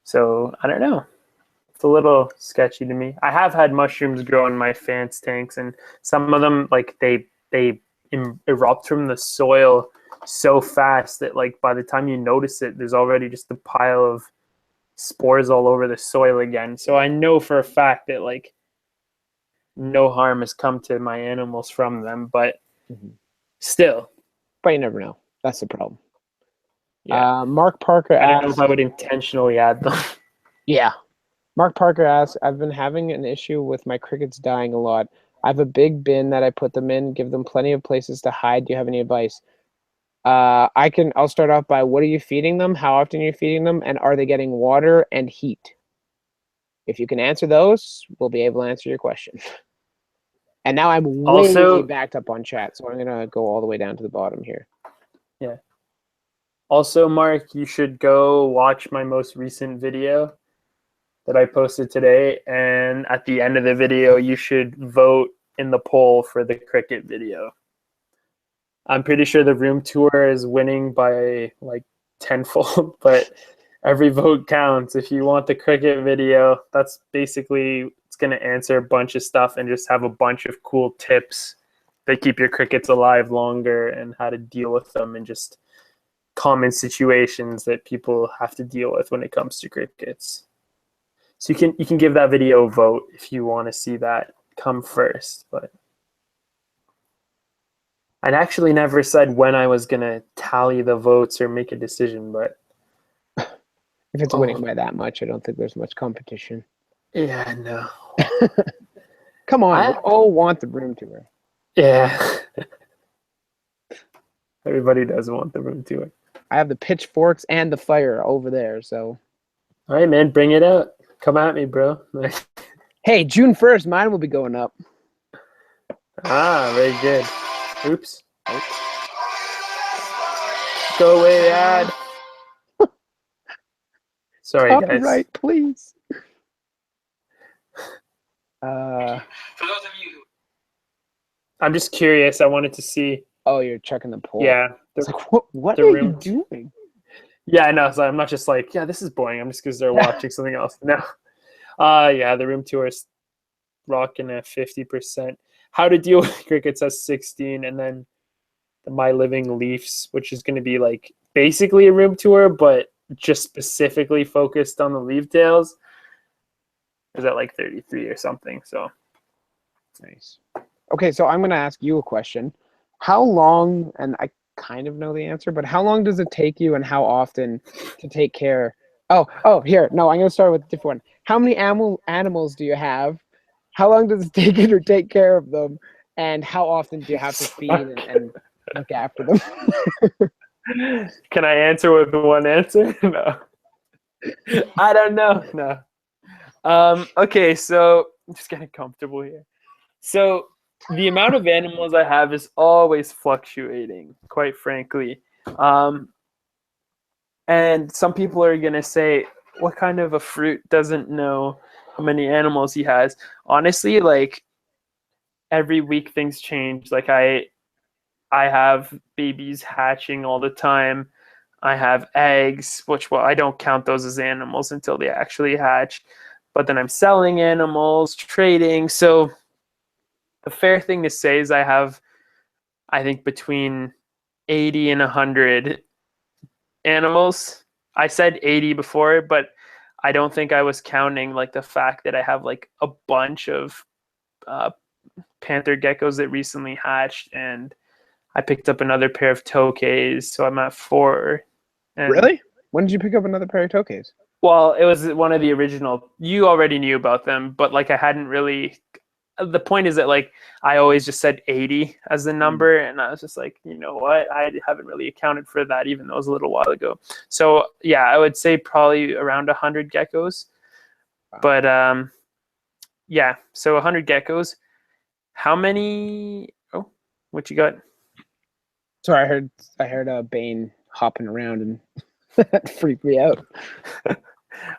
So I don't know. It's a little sketchy to me. I have had mushrooms grow in my fence tanks, and some of them, like, they erupt from the soil so fast that, like, by the time you notice it, there's already just a pile of spores all over the soil again. So I know for a fact that, like, no harm has come to my animals from them, but still. But you never know. That's the problem. Yeah. Mark Parker asks, I don't know if I would intentionally add them. Yeah. Mark Parker asks, I've been having an issue with my crickets dying a lot. I have a big bin that I put them in, give them plenty of places to hide. Do you have any advice? I'll start off by, what are you feeding them? How often are you feeding them? And are they getting water and heat? If you can answer those, we'll be able to answer your question. And now I'm way backed up on chat, so I'm going to go all the way down to the bottom here. Yeah. Also, Mark, you should go watch my most recent video that I posted today. And at the end of the video, you should vote in the poll for the cricket video. I'm pretty sure the room tour is winning by like tenfold, but every vote counts. If you want the cricket video, that's basically, it's going to answer a bunch of stuff and just have a bunch of cool tips that keep your crickets alive longer and how to deal with them and just common situations that people have to deal with when it comes to crickets. So you can give that video a vote if you want to see that come first. But I actually never said when I was going to tally the votes or make a decision, but if it's winning by that much, I don't think there's much competition. Yeah, no. Come on, we all want the room tour. Yeah. Everybody does want the room tour. I have the pitchforks and the fire over there, so. All right, man, bring it out. Come at me, bro. Hey, June 1st, mine will be going up. Ah, very good. Oops. Go away, ad. Sorry, guys. Copyright, please. For those of you who... I'm just curious. I wanted to see. Oh, you're checking the poll. Yeah. It's like, what are you doing? Yeah, I know. So I'm not just like, yeah, this is boring. I'm just because they're watching something else. No. Yeah, the room tour is rocking at 50%. How to deal with crickets at 16, and then the My Living Leafs, which is going to be like basically a room tour, but just specifically focused on the leaf tails is at like 33 or something. So Nice. Okay, so I'm going to ask you a question. How long, and I kind of know the answer, but how long does it take you and how often to take care? Oh, here. No, I'm going to start with a different one. How many animals do you have? How long does it take you to take care of them? And how often do you have to feed and look after them? can I answer with one answer? No. I don't know. No. Okay, so I'm just getting comfortable here. So the amount of animals I have is always fluctuating, quite frankly. And some people are gonna say, what kind of a fruit doesn't know how many animals he has? Honestly, like every week things change. Like I have babies hatching all the time. I have eggs, which, well, I don't count those as animals until they actually hatch. But then I'm selling animals, trading. So the fair thing to say is I have, I think, between 80 and 100 animals. I said 80 before, but I don't think I was counting like the fact that I have like a bunch of uh, panther geckos that recently hatched, and I picked up another pair of tokays, so I'm at 4. And Really? When did you pick up another pair of tokays? well, it was one of the original. You already knew about them, but like I hadn't really. The point is that like I always just said 80 as the number, and I was just like, you know what? I haven't really accounted for that, even though it was a little while ago. So yeah, I would say probably around 100 geckos. Wow. But yeah, so 100 geckos. How many? Oh, what you got? Sorry, I heard Bane hopping around and that freaked me out.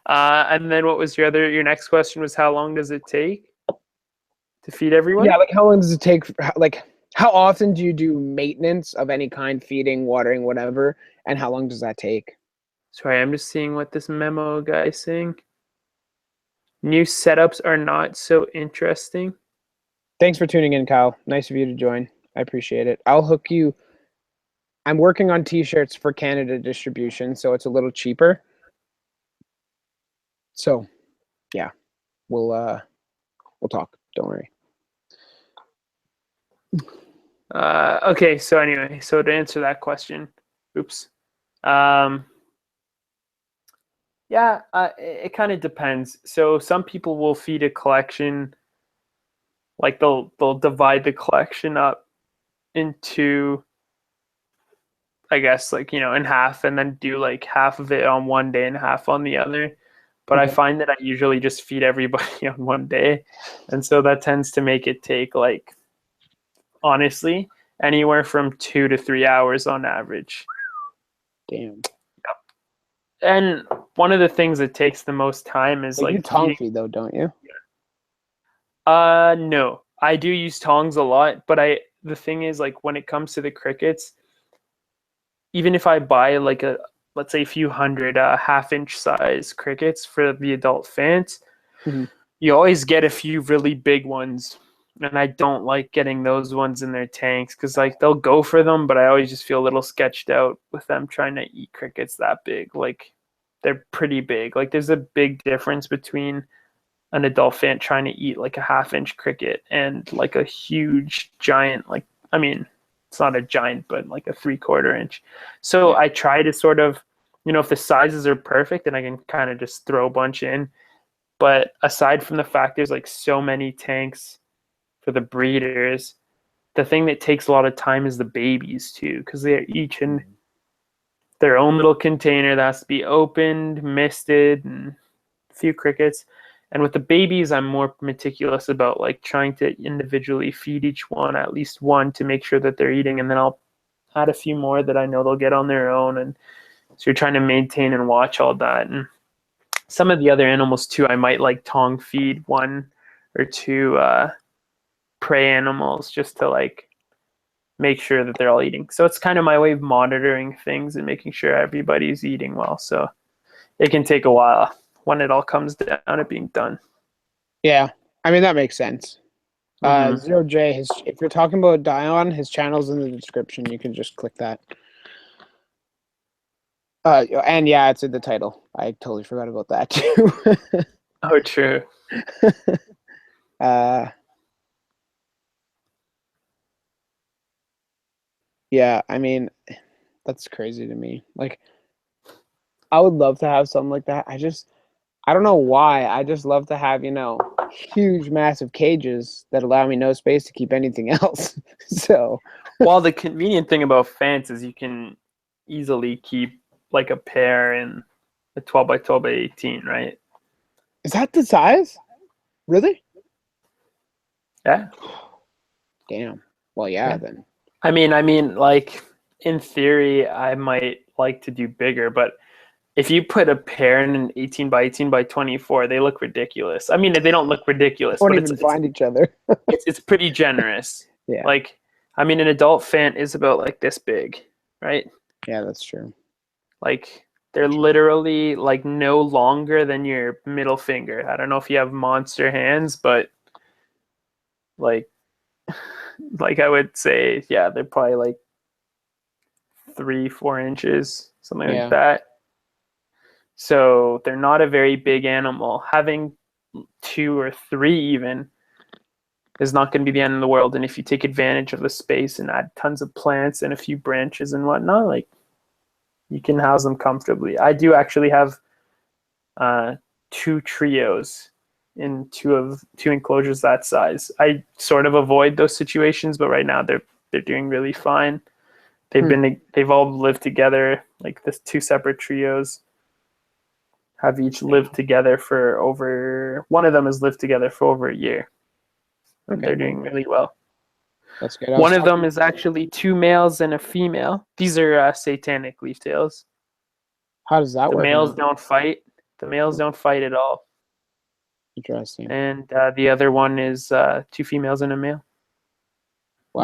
And then what was your next question was how long does it take to feed everyone? Yeah, like how long does it take? Like, how often do you do maintenance of any kind, feeding, watering, whatever, and how long does that take? Sorry, I'm just seeing what this memo guy is saying. New setups are not so interesting. Thanks for tuning in, Kyle. Nice of you to join. I appreciate it. I'll hook you. I'm working on t-shirts for Canada distribution, so it's a little cheaper. So, yeah, we'll talk. Don't worry. Okay, so anyway, so to answer that question, oops. Yeah, it kind of depends. So some people will feed a collection, like they'll divide the collection up into, I guess, like, you know, in half, and then do like half of it on one day and half on the other. But I Okay. find that I usually just feed everybody on one day, and so that tends to make it take, like, honestly, anywhere from 2 to 3 hours on average. Damn. And one of the things that takes the most time is But you like tongue feeding. feed though, don't you? No, I do use tongs a lot, but the thing is, like, when it comes to the crickets, even if I buy like a, let's say, a few hundred half-inch size crickets for the adult fans, Mm-hmm. you always get a few really big ones, and I don't like getting those ones in their tanks because like they'll go for them, but I always just feel a little sketched out with them trying to eat crickets that big. Like, they're pretty big. Like, there's a big difference between an adult fan trying to eat like a half-inch cricket and like a huge giant, like, I mean, it's not a giant, but like a 3/4 inch. So Yeah. I try to sort of, you know, if the sizes are perfect, then I can kind of just throw a bunch in. But aside from the fact there's like so many tanks for the breeders, the thing that takes a lot of time is the babies too, because they're each in their own little container that has to be opened, misted, and a few crickets. And with the babies, I'm more meticulous about like trying to individually feed each one at least one to make sure that they're eating, and then I'll add a few more that I know they'll get on their own. And so you're trying to maintain and watch all that. And some of the other animals too, I might like tong feed one or two prey animals just to like make sure that they're all eating. So it's kind of my way of monitoring things and making sure everybody's eating well. So it can take a while when it all comes down to being done. Yeah. I mean, that makes sense. Mm-hmm. Zero J, if you're talking about Dion, his channel's in the description. You can just click that. And yeah, it's in the title. I totally forgot about that too. Oh, true. uh, yeah, I mean, that's crazy to me. Like, I would love to have something like that. I don't know why. I just love to have, huge, massive cages that allow me no space to keep anything else. So, Well, the convenient thing about fence is you can easily keep like a pair in a 12 by 12 by 18, right? is that the size? Really? Yeah. Damn. Well, yeah, Yeah. then. I mean, like in theory, I might like to do bigger, but if you put a pair in an 18 by 18 by 24, they look ridiculous. I mean, they don't look ridiculous, Won't but even find each other. it's pretty generous. Yeah. Like, I mean, an adult fan is about like this big, right? Yeah, that's true. Like, they're literally like no longer than your middle finger. I don't know if you have monster hands, but like, like I would say, yeah, they're probably like 3, 4 inches, something like Yeah. that. So they're not a very big animal. Having 2 or 3 even is not going to be the end of the world. And if you take advantage of the space and add tons of plants and a few branches and whatnot, like you can house them comfortably. I do actually have 2 trios in two enclosures that size. I sort of avoid those situations, but right now they're doing really fine. They've all lived together, like this 2 separate trios have each lived together for over, one of them has lived together for over a year. And Okay. they're doing really well. That's good. One of them is actually 2 males and a female. These are satanic leaftails. How does that The work males now? don't fight. The males don't fight at all. Interesting. And the other one is 2 females and a male. And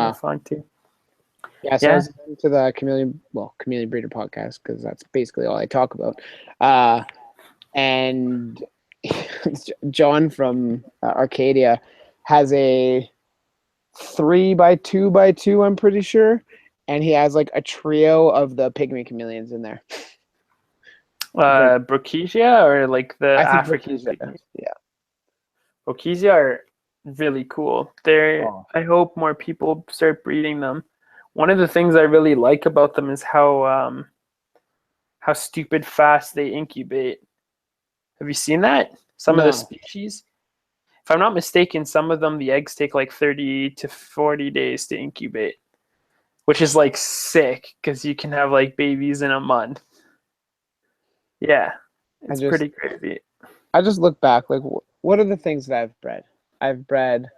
they're Wow. fine too. Yeah, so I Yeah. was listening to the Chameleon Breeder podcast because that's basically all I talk about. And John from Arcadia has a 3 by 2 by 2, I'm pretty sure, and he has like a trio of the pygmy chameleons in there. Like, Brookesia or like the I think African Brookesia. pygmies. Yeah. Brookesia are really cool. They're, Oh. I hope more people start breeding them. One of the things I really like about them is how stupid fast they incubate. Have you seen that? Some of the No. species, if I'm not mistaken, some of them the eggs take like 30 to 40 days to incubate, which is like sick because you can have like babies in a month. Yeah, I it's just pretty crazy. I just look back, like what are the things that I've bred? I've bred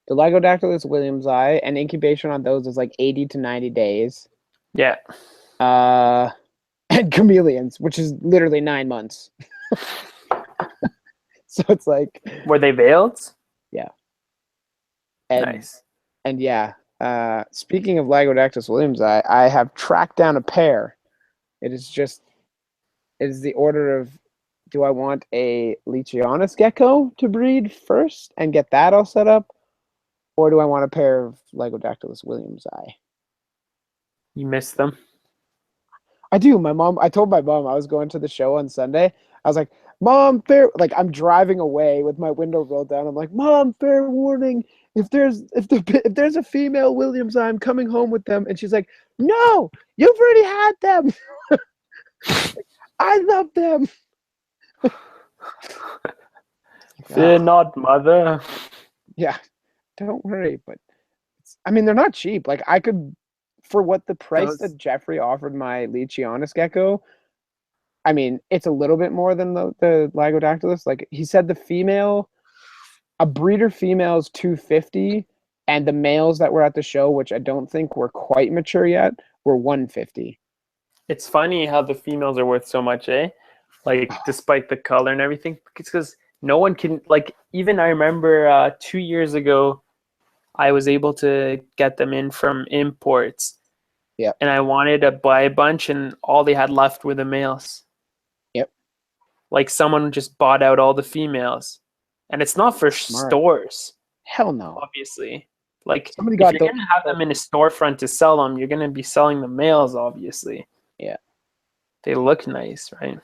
the Lygodactylus williamsi, and incubation on those is like 80 to 90 days. Yeah. And chameleons, which is literally 9 months. So it's like, Were they veiled? yeah. And Nice. and yeah, speaking of Lygodactylus williamsi, I have tracked down a pair. It is the order of, do I want a Leachianus gecko to breed first and get that all set up, or do I want a pair of Lygodactylus williamsi? You missed them. I do. I told my mom I was going to the show on Sunday. I was like, Mom, I'm driving away with my window rolled down. I'm like, Mom, fair warning. If there's a female Williams, I'm coming home with them. And she's like, No, you've already had them. I love them. Fear not, mother. Yeah, don't worry. But I mean, they're not cheap. Like I could, for what the price that Jeffrey offered my Leachianus gecko, I mean, it's a little bit more than the Lygodactylus. Like he said, a breeder female is 250, and the males that were at the show, which I don't think were quite mature yet, were 150. It's funny how the females are worth so much, eh? Like, despite the color and everything. It's because no one can, like, even I remember 2 years ago, I was able to get them in from imports. Yeah. And I wanted to buy a bunch, and all they had left were the males. Yep. Like, someone just bought out all the females. And it's not for stores. Hell no. Obviously. Like, Somebody if got you're going to have them in a storefront to sell them, you're going to be selling the males, obviously. Yeah. they look nice, right?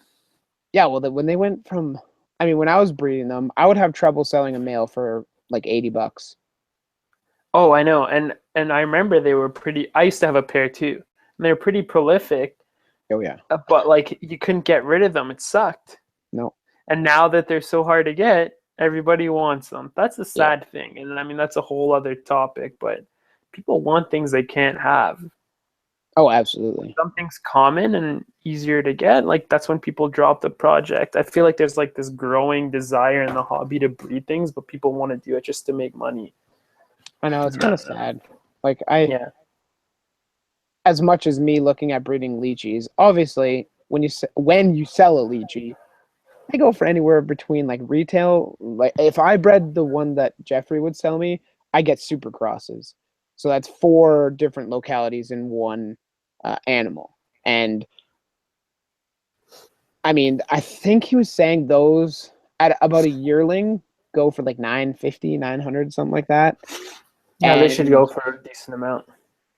Yeah, well, when they went from, I mean, when I was breeding them, I would have trouble selling a male for like $80. Oh, I know. And I remember they were pretty. I used to have a pair too. And they were pretty prolific, Oh yeah, but like you couldn't get rid of them. It sucked. no, And now that they're so hard to get, everybody wants them. That's a yeah, sad thing. And I mean, that's a whole other topic, but people want things they can't have. oh absolutely. Something's common and easier to get, like that's when people drop the project. I feel like there's like this growing desire in the hobby to breed things, but people want to do it just to make money. I know it's kind of sad. Like Yeah. as much as me looking at breeding lychees, obviously when you sell a lychee, I go for anywhere between like retail. Like if I bred the one that Jeffrey would sell me, I get super crosses. So that's 4 different localities in one animal. And I mean, I think he was saying those at about a yearling go for like 950, 900, something like that. Yeah, they should And go for a decent amount.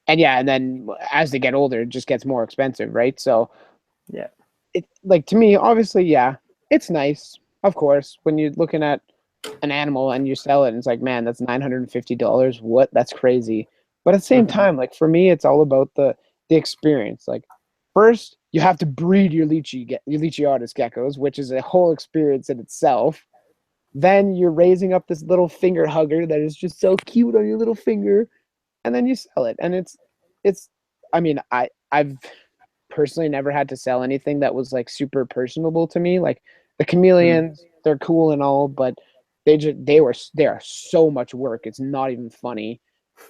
yeah, and then as they get older, it just gets more expensive, right? So Yeah. it like to me, obviously, yeah, it's nice, of course, when you're looking at an animal and you sell it, and it's like, man, that's $950. What? That's crazy. But at the same time, like for me, it's all about the experience. Like first, you have to breed your Leachiatus geckos, which is a whole experience in itself. Then you're raising up this little finger hugger that is just so cute on your little finger, and then you sell it. And it's I mean, I've personally never had to sell anything that was like super personable to me. Like the chameleons, they're cool and all, but they are so much work. It's not even funny.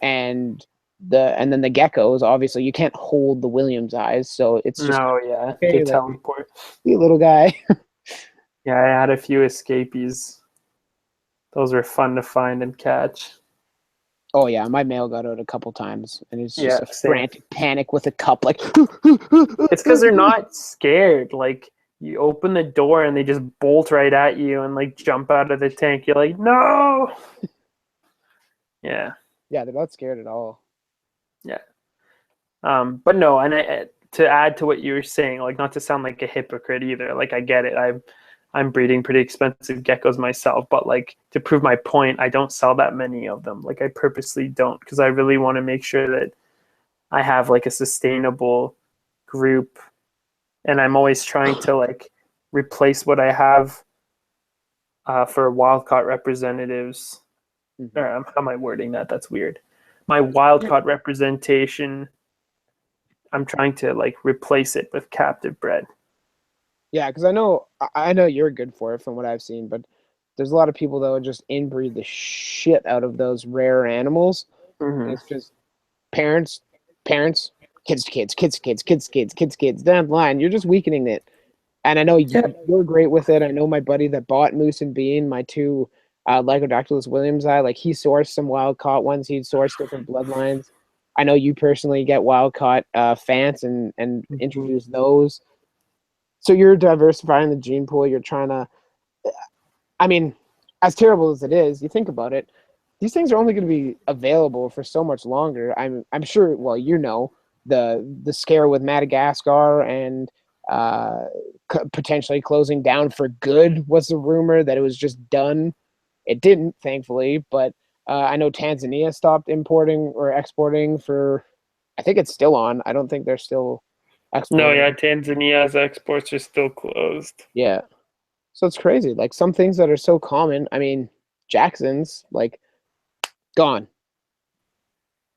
And then the geckos, obviously you can't hold the Williams eyes, so it's just No, yeah, they okay, like teleport. you little guy. Yeah, I had a few escapees. Those were fun to find and catch. Oh yeah, my mail got out a couple times, and it's just Yeah, a same. frantic panic with a cup, like. It's because they're not scared. Like you open the door and they just bolt right at you and like jump out of the tank. You're like, no. Yeah, Yeah, they're not scared at all. yeah. But no, and to add to what you were saying, like not to sound like a hypocrite either. Like I get it. I'm breeding pretty expensive geckos myself, but like to prove my point, I don't sell that many of them. Like I purposely don't because I really want to make sure that I have like a sustainable group, and I'm always trying to like replace what I have for wild caught representatives. Mhm. Or how am I wording that? That's weird. My wild caught representation, I'm trying to like replace it with captive bred. Yeah, because I know you're good for it from what I've seen, but there's a lot of people that would just inbreed the shit out of those rare animals. Mm-hmm. It's just parents, parents, kids, kids, kids, kids, kids, kids, kids, kids down the line. You're just weakening it. And I know Yeah. you're great with it. I know my buddy that bought Moose and Bean, my 2 Lycodactylus Williams eye, like he sourced some wild caught ones. He'd sourced different bloodlines. I know you personally get wild caught fans and Mm-hmm. introduce those. So you're diversifying the gene pool. You're trying to, I mean, as terrible as it is, you think about it, these things are only going to be available for so much longer. I'm sure. Well, the scare with Madagascar and potentially closing down for good was a rumor that it was just done. It didn't, thankfully, but I know Tanzania stopped importing or exporting for. I think it's still on. I don't think they're still No, yeah, exporting. Tanzania's exports are still closed. Yeah. So it's crazy. Like some things that are so common. I mean, Jackson's like gone.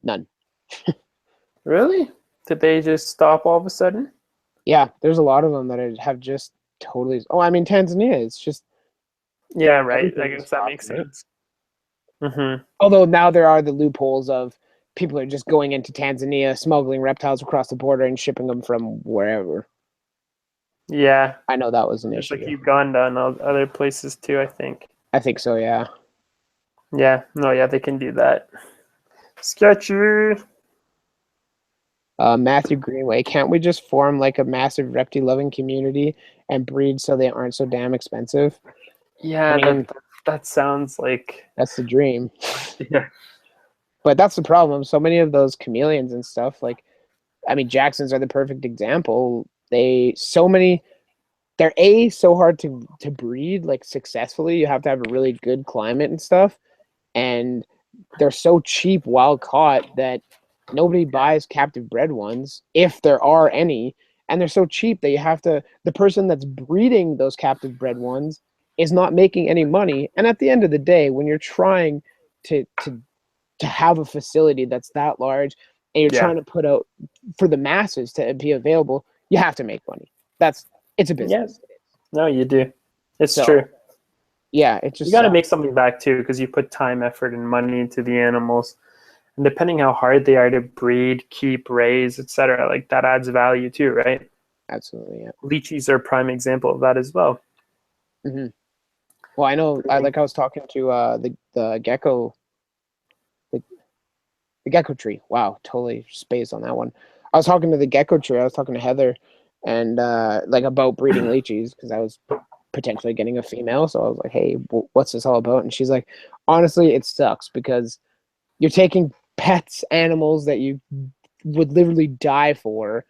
None. Really? Did they just stop all of a sudden? Yeah, there's a lot of them that have just totally. Oh, I mean, Tanzania. It's just Yeah, right. I everything is guess that stopped, makes right? sense. Mm-hmm. Although now there are the loopholes of people are just going into Tanzania, smuggling reptiles across the border and shipping them from wherever. Yeah, I know that was an there's like issue. Uganda and other places too, I think. I think so. Yeah. Yeah, no, yeah, they can do that. Sketchy. Matthew Greenway, can't we just form like a massive reptile loving community and breed so they aren't so damn expensive? I Yeah, mean, that sounds like that's the dream. yeah. But that's the problem. So many of those chameleons and stuff, like, I mean, Jacksons are the perfect example. they're so hard to breed like successfully. You have to have a really good climate and stuff, and they're so cheap wild caught that nobody buys captive bred ones if there are any, and they're so cheap that the person that's breeding those captive bred ones is not making any money. And at the end of the day, when you're trying to have a facility that's that large and you're trying to put out for the masses to be available, you have to make money. It's a business. Yeah. No, you do. It's So, true. Yeah, it just You got to make something back too, because you put time, effort, and money into the animals, and depending how hard they are to breed, keep, raise, etc., like that adds value too, right? Absolutely, yeah. Lychees are a prime example of that as well. Mm-hmm. Well, I know. I was talking to the gecko, the gecko tree. Wow, totally spaced on that one. I was talking to the gecko tree. I was talking to Heather, and about breeding lychees because I was potentially getting a female. So I was like, "Hey, what's this all about?" And she's like, "Honestly, it sucks because you're taking pets, animals that you would literally die for,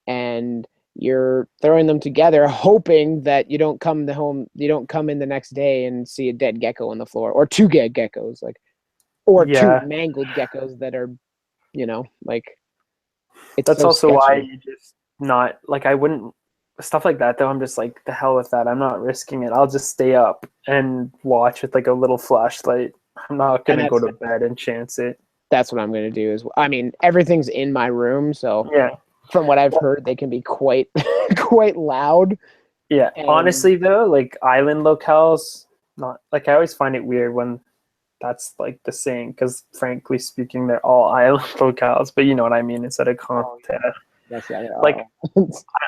and you're throwing them together, hoping that you don't come in the next day and see a dead gecko on the floor, or two dead geckos, or two Yeah, mangled geckos that are, like, it's that's so also why sketchy." you just not like I wouldn't stuff like that though. I'm just like the hell with that. I'm not risking it. I'll just stay up and watch with like a little flashlight. I'm not And gonna go to bed and chance it. that's what I'm gonna do. Everything's in my room, so Yeah. from what I've heard, they can be quite quite loud. Yeah. And Honestly though, like island locales, not like I always find it weird when that's like the saying, because frankly speaking, they're all island locales, but you know what I mean, instead of content. that's Like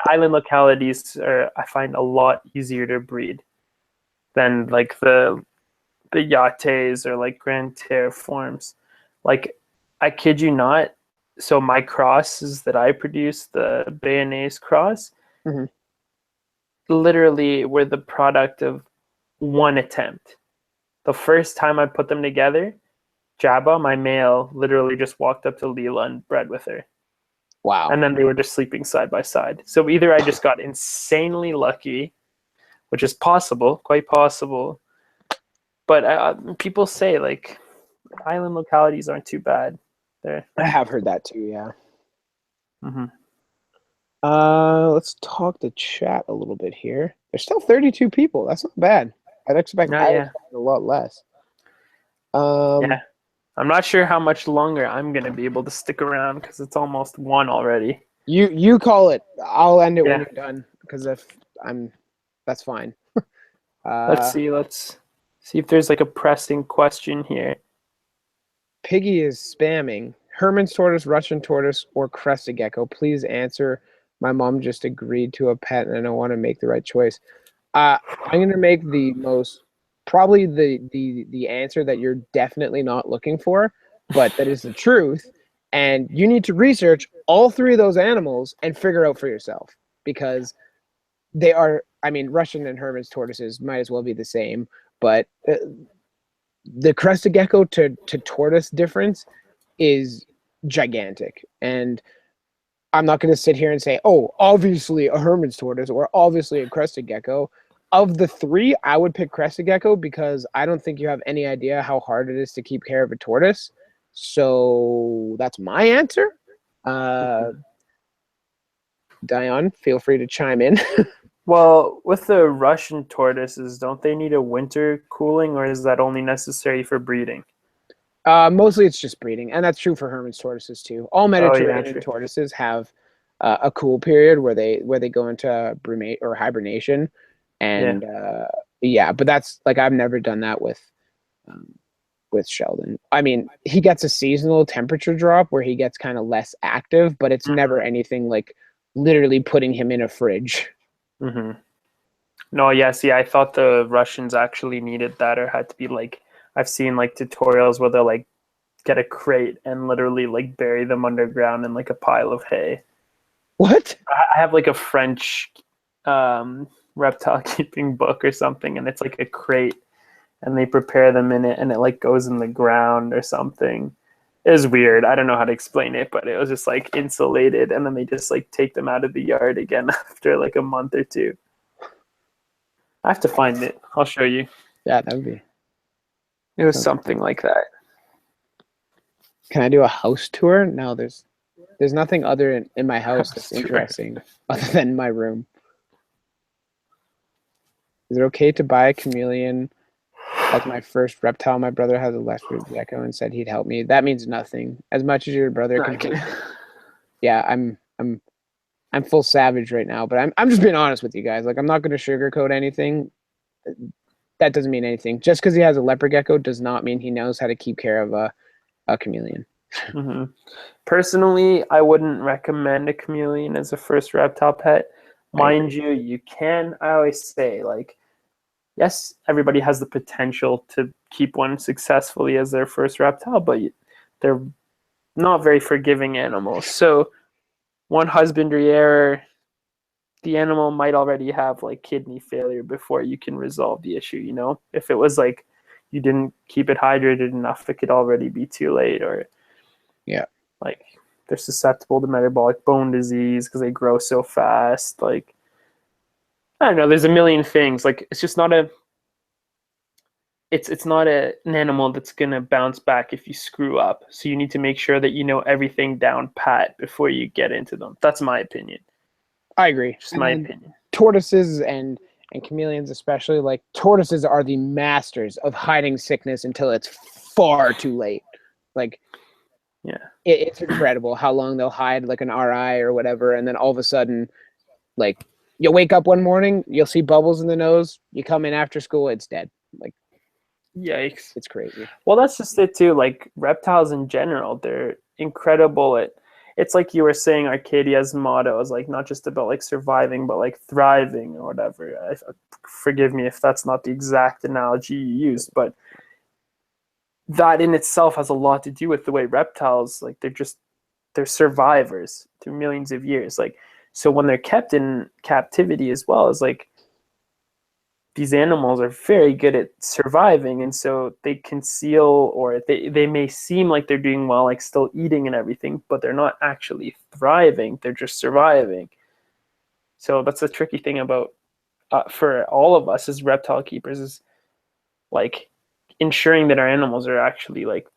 island localities are, I find, a lot easier to breed than like the yates or like grand terraforms. Like, I kid you not. So my crosses that I produce, the Bayonnaise cross, Mhm. literally were the product of one attempt. The first time I put them together, Jabba, my male, literally just walked up to Leela and bred with her. Wow. And then they were just sleeping side by side. So either I just got insanely lucky, which is possible, quite possible. But people say like island localities aren't too bad. There. I have heard that too, yeah. Mm-hmm. Let's talk to chat a little bit here. There's still 32 people. That's not bad. I'd expect Yeah. a lot less. Yeah. I'm not sure how much longer I'm gonna be able to stick around because it's almost 1 already. You call it. I'll end it when Yeah. you're done, because that's fine. Let's see if there's like a pressing question here. Piggy is spamming. Herman's tortoise, Russian tortoise, or crested gecko. Please answer. My mom just agreed to a pet, and I want to make the right choice. I'm gonna make probably the answer that you're definitely not looking for, but that is the truth. And you need to research all three of those animals and figure out for yourself, because they are. I mean, Russian and Herman's tortoises might as well be the same, but the crested gecko to tortoise difference is gigantic. And I'm not going to sit here and say, oh, obviously a Herman's tortoise or obviously a crested gecko. Of the three, I would pick crested gecko because I don't think you have any idea how hard it is to keep care of a tortoise. So that's my answer. Dion, feel free to chime in. Well, with the Russian tortoises, don't they need a winter cooling, or is that only necessary for breeding? Mostly it's just breeding, and that's true for Herman's tortoises too. All Mediterranean tortoises have a cool period where they go into brumate or hibernation, and but that's like I've never done that with Sheldon. I mean, he gets a seasonal temperature drop where he gets kind of less active, but it's never anything like literally putting him in a fridge. Mm-hmm. No, yeah, see, I thought the Russians actually needed that, or had to be like, I've seen like tutorials where they'll like get a crate and literally like bury them underground in like a pile of hay. What? I have like a French reptile keeping book or something, and it's like a crate, and they prepare them in it, and it like goes in the ground or something. It was weird. I don't know how to explain it, but it was just like insulated, and then they just like take them out of the yard again after like a month or two. I have to find it. I'll show you. Yeah, that would be. It was something like that. Can I do a house tour? No, there's nothing other in my house that's interesting other than my room. Is it okay to buy a chameleon as my first reptile? My brother has a leopard gecko and said he'd help me. That means nothing. As much as your brother can. Yeah, I'm full savage right now, but I'm just being honest with you guys. Like, I'm not going to sugarcoat anything. That doesn't mean anything. Just because he has a leopard gecko does not mean he knows how to keep care of a chameleon. Mm-hmm. Personally, I wouldn't recommend a chameleon as a first reptile pet. Mind you, you can. I always say, like, yes, everybody has the potential to keep one successfully as their first reptile, but they're not very forgiving animals. So one husbandry error, the animal might already have like kidney failure before you can resolve the issue, you know? If it was like you didn't keep it hydrated enough, it could already be too late. Or yeah, like they're susceptible to metabolic bone disease because they grow so fast. Like, I don't know, there's a million things. Like, it's just not a it's not an animal that's gonna bounce back if you screw up. So you need to make sure that you know everything down pat before you get into them. That's my opinion. I agree. Just my opinion. Tortoises and chameleons especially, like, tortoises are the masters of hiding sickness until it's far too late. Like, yeah, it's incredible how long they'll hide like an RI or whatever, and then all of a sudden, like, you'll wake up one morning, you'll see bubbles in the nose, you come in after school, it's dead. Like, yikes. it's crazy. Well, that's just it too. Like, reptiles in general, they're incredible at, it's like you were saying Arcadia's motto is like not just about like surviving, but like thriving or whatever. Forgive me if that's not the exact analogy you used, but that in itself has a lot to do with the way reptiles, like, they're survivors through millions of years. Like, so when they're kept in captivity as well, as like, these animals are very good at surviving, and so they conceal, or they may seem like they're doing well, like still eating and everything, but they're not actually thriving, they're just surviving. So that's the tricky thing about for all of us as reptile keepers, is like ensuring that our animals are actually like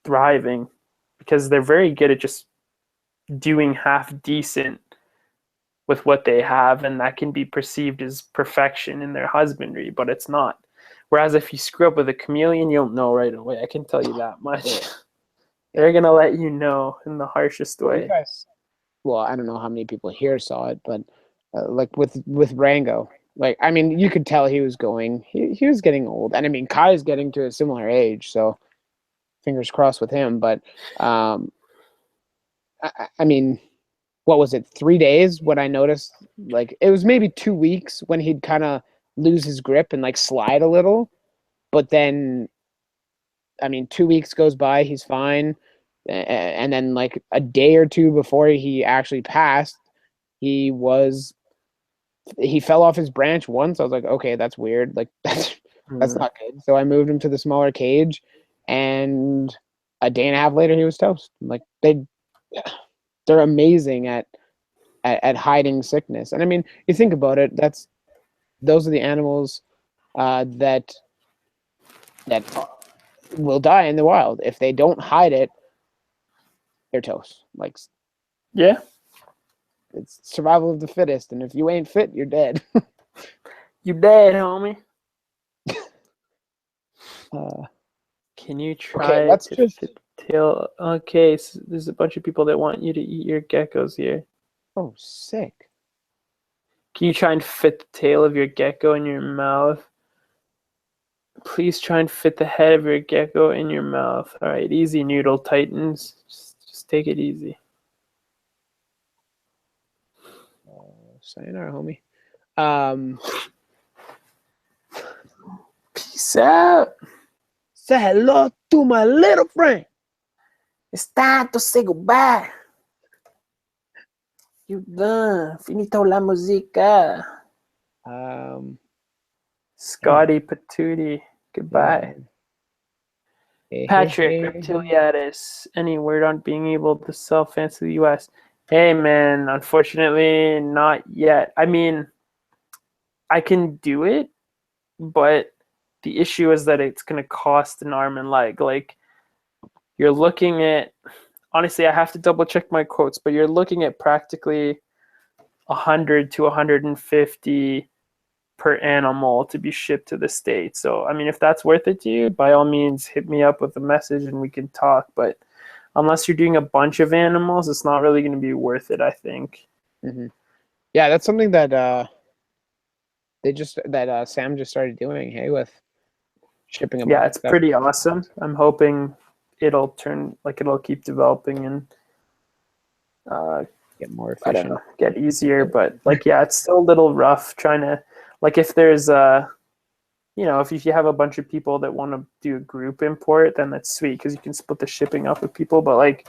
thriving, because they're very good at just doing half decent with what they have, and that can be perceived as perfection in their husbandry, but it's not. Whereas if you screw up with a chameleon, you'll know right away. I can tell you that much. They're gonna let you know in the harshest way. Well, I don't know how many people here saw it, but like with Rango, like, I mean, you could tell he was getting old, and I mean, Kai's getting to a similar age, so fingers crossed with him. But I mean, what was it, 3 days when I noticed, like, it was maybe 2 weeks when he'd kind of lose his grip and like slide a little, but then, I mean, 2 weeks goes by, he's fine. And then like a day or two before he actually passed, he fell off his branch once. I was like, okay, that's weird. Like, that's not good. So I moved him to the smaller cage, and a day and a half later he was toast. Like, they're amazing at hiding sickness. And I mean, you think about it, those are the animals that will die in the wild. If they don't hide it, they're toast. Like, yeah, it's survival of the fittest, and if you ain't fit, you're dead. You dead, homie. Can you try to fit the tail? Okay, so there's a bunch of people that want you to eat your geckos here. Oh, sick. Can you try and fit the tail of your gecko in your mouth? Please try and fit the head of your gecko in your mouth. All right, easy, Noodle Titans. Just take it easy. Sayonara, homie. Peace out. Say hello to my little friend. It's time to say goodbye. You done. Finito la musica. Scotty Patootie. Goodbye. Yeah. Hey, hey, Patrick, hey. Reptiliatus, any word on being able to sell fans to the US? Hey man, unfortunately not yet. I mean, I can do it, but the issue is that it's going to cost an arm and leg. Like, you're looking at, honestly, I have to double check my quotes, but you're looking at practically 100 to 150 per animal to be shipped to the States. So, I mean, if that's worth it to you, by all means, hit me up with a message and we can talk. But unless you're doing a bunch of animals, it's not really going to be worth it, I think. Mm-hmm. Yeah, that's something that Sam just started doing. Hey, with shipping a bunch Yeah, of it's stuff. pretty awesome. I'm hoping it'll keep developing and Get more I don't efficient. know, get easier. But like, yeah, it's still a little rough trying to, like, if there's if you have a bunch of people that want to do a group import, then that's sweet because you can split the shipping up with people. But like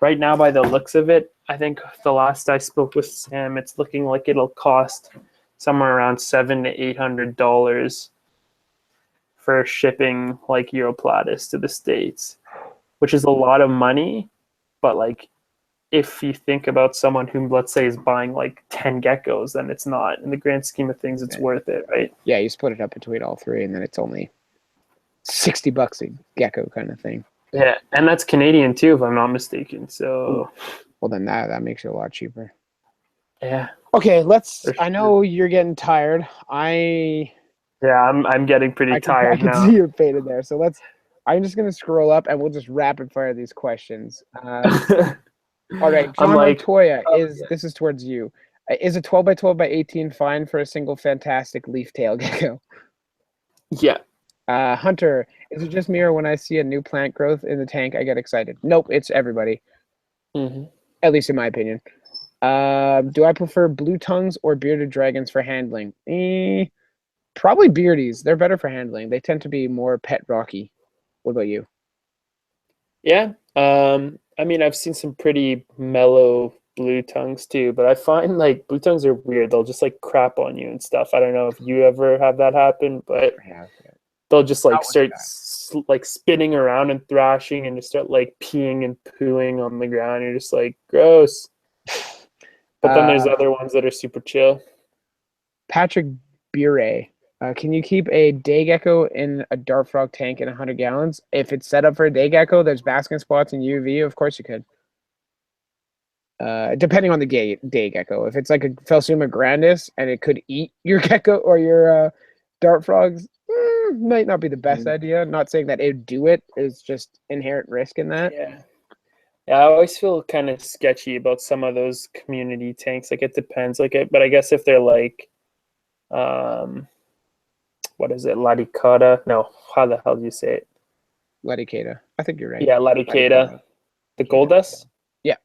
right now, by the looks of it, I think the last I spoke with Sam, it's looking like it'll cost somewhere around $700 to $800 for shipping like Europlatus to the States, which is a lot of money. But like, if you think about someone who, let's say, is buying like 10 geckos, then it's not. In the grand scheme of things, it's worth it, right? Yeah, you split it up between all three, and then it's only $60 a gecko kind of thing. Yeah, and that's Canadian too, if I'm not mistaken. So, well, then that makes it a lot cheaper. Yeah. Okay, let's. Sure. I know you're getting tired. I'm getting pretty tired I can now. see you're faded there. So let's. I'm just gonna scroll up, and we'll just rapid fire these questions. All right, John Montoya this is towards you. Is a 12 by 12 by 18 fine for a single fantastic leaf tail gecko? Yeah. Hunter, is it just me or when I see a new plant growth in the tank, I get excited? Nope, it's everybody. Mm-hmm. At least in my opinion. Do I prefer blue tongues or bearded dragons for handling? Probably beardies. They're better for handling. They tend to be more pet rocky. What about you? Yeah. I mean, I've seen some pretty mellow blue tongues too, but I find like blue tongues are weird. They'll just like crap on you and stuff. I don't know if you ever have that happen, but they'll just like start like spinning around and thrashing and just start like peeing and pooing on the ground. You're just like, gross. But then there's other ones that are super chill. Patrick Bure. Can you keep a day gecko in a dart frog tank in 100 gallons? If it's set up for a day gecko, there's basking spots and UV. Of course you could. Depending on the day gecko. If it's like a Phelsuma grandis and it could eat your gecko or your dart frogs, might not be the best idea. Not saying that it would do it. It's just inherent risk in that. Yeah. Yeah, I always feel kind of sketchy about some of those community tanks. Like it depends. But I guess if they're like, what is it, Laticata? No, how the hell do you say it? Laticata. I think you're right. Yeah, Laticata. The gold dust. Yeah.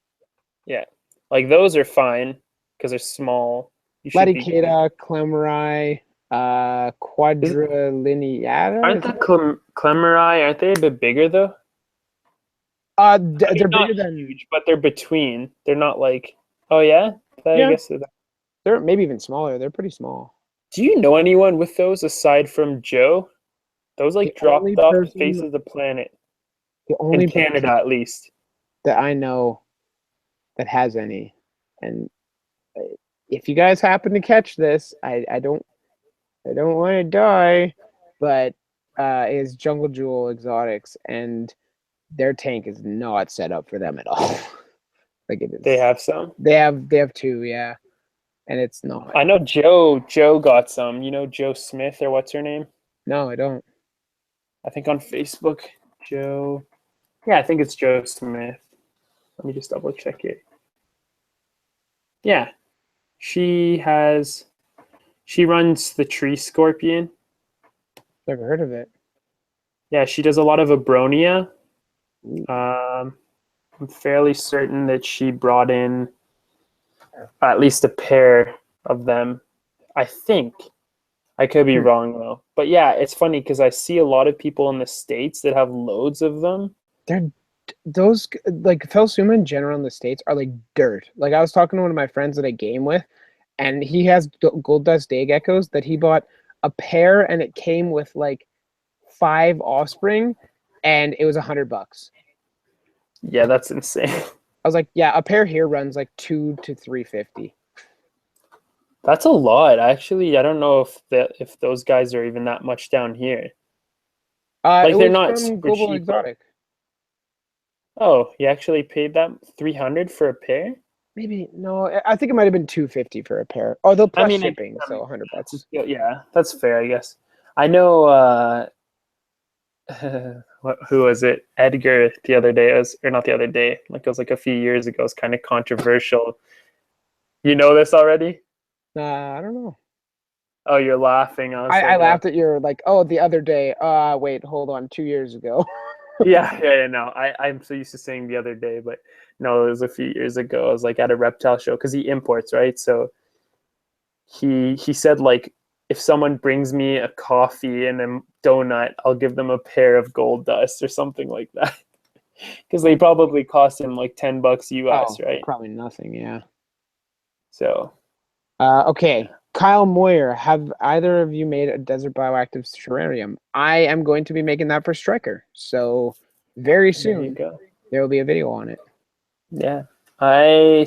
Yeah, like those are fine because they're small. Laticata, Clemeri, Quadrilineata. Aren't the Clemeri? Aren't they a bit bigger though? They're bigger than huge, but they're between. They're not like. Oh yeah. I guess they're maybe even smaller. They're pretty small. Do you know anyone with those aside from Joe? Those like dropped off the face of the planet. The only in Canada, at least, that I know that has any. And if you guys happen to catch this, I don't want to die, but is Jungle Jewel Exotics, and their tank is not set up for them at all. Like it is. They have some. They have two, yeah, and it's not. I know Joe got some. You know Joe Smith or what's her name? No, I don't. I think on Facebook, Joe. Yeah, I think it's Joe Smith. Let me just double check it. Yeah, she runs the Tree Scorpion. Never heard of it. Yeah, she does a lot of Abronia. I'm fairly certain that she brought in at least a pair of them. I think. I could be wrong though. But yeah, it's funny because I see a lot of people in the States that have loads of them. Those like Phelsuma in general in the States are like dirt. Like I was talking to one of my friends that I game with, and he has gold dust day geckos that he bought a pair, and it came with like 5 offspring, and it was $100. Yeah, that's insane. I was like, yeah, a pair here runs like $200 to $350. That's a lot. Actually, I don't know if those guys are even that much down here. It Like they're was not from super Global cheap. Exotic. Oh, you actually paid that 300 for a pair? Maybe no, I think it might have been $250 for a pair. Oh, they'll plus I mean, shipping, so $100. yeah, that's fair, I guess. I know who was it? Edgar the other day. Or not the other day. Like it was like a few years ago. It was kind of controversial. You know this already? I don't know. Oh, you're laughing. I was I like, laughed at your like, oh, the other day. Wait, hold on, 2 years ago. yeah. No, I'm so used to saying the other day, but no, it was a few years ago. I was like at a reptile show because he imports, right? So he said like if someone brings me a coffee and a donut, I'll give them a pair of gold dust or something like that. Because they probably cost him like $10 US, Oh, right? probably nothing. Yeah. So Okay. Kyle Moyer, have either of you made a Desert Bioactive terrarium? I am going to be making that for Striker. So very there you soon go. there will be a video on it. Yeah. I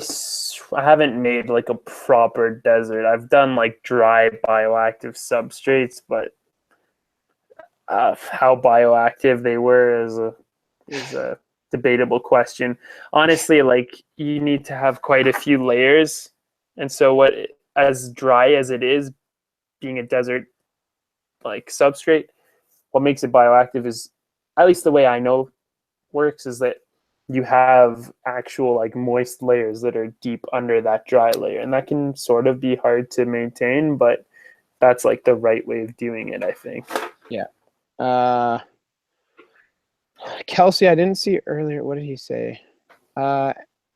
haven't made like a proper desert. I've done like dry bioactive substrates, but how bioactive they were is a debatable question. Honestly, like you need to have quite a few layers, and so what as dry as it is, being a desert like substrate, what makes it bioactive is, at least the way I know works, is that you have actual like moist layers that are deep under that dry layer, and that can sort of be hard to maintain, but that's like the right way of doing it, I think. Yeah. Kelsey, I didn't see earlier. What did he say?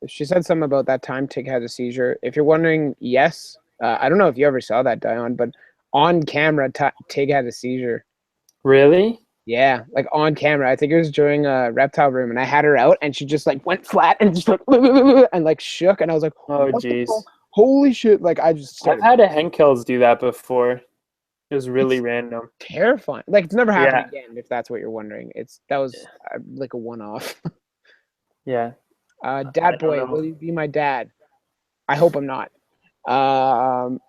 She said something about that time Tig had a seizure. If you're wondering, yes. I don't know if you ever saw that, Dion, but on camera, Tig had a seizure. Really? Yeah, like on camera. I think it was during a reptile room, and I had her out, and she just like went flat and just like and like shook, and I was like, Oh "What the fuck? geez. Holy shit!" Like I just I've started. had a Henkels do that before. It was really It's random. terrifying. Like it's never happened Yeah. again. If that's what you're wondering, that was like a one-off. Yeah. I Dad don't boy, will know. you be my dad? I hope I'm not. Um,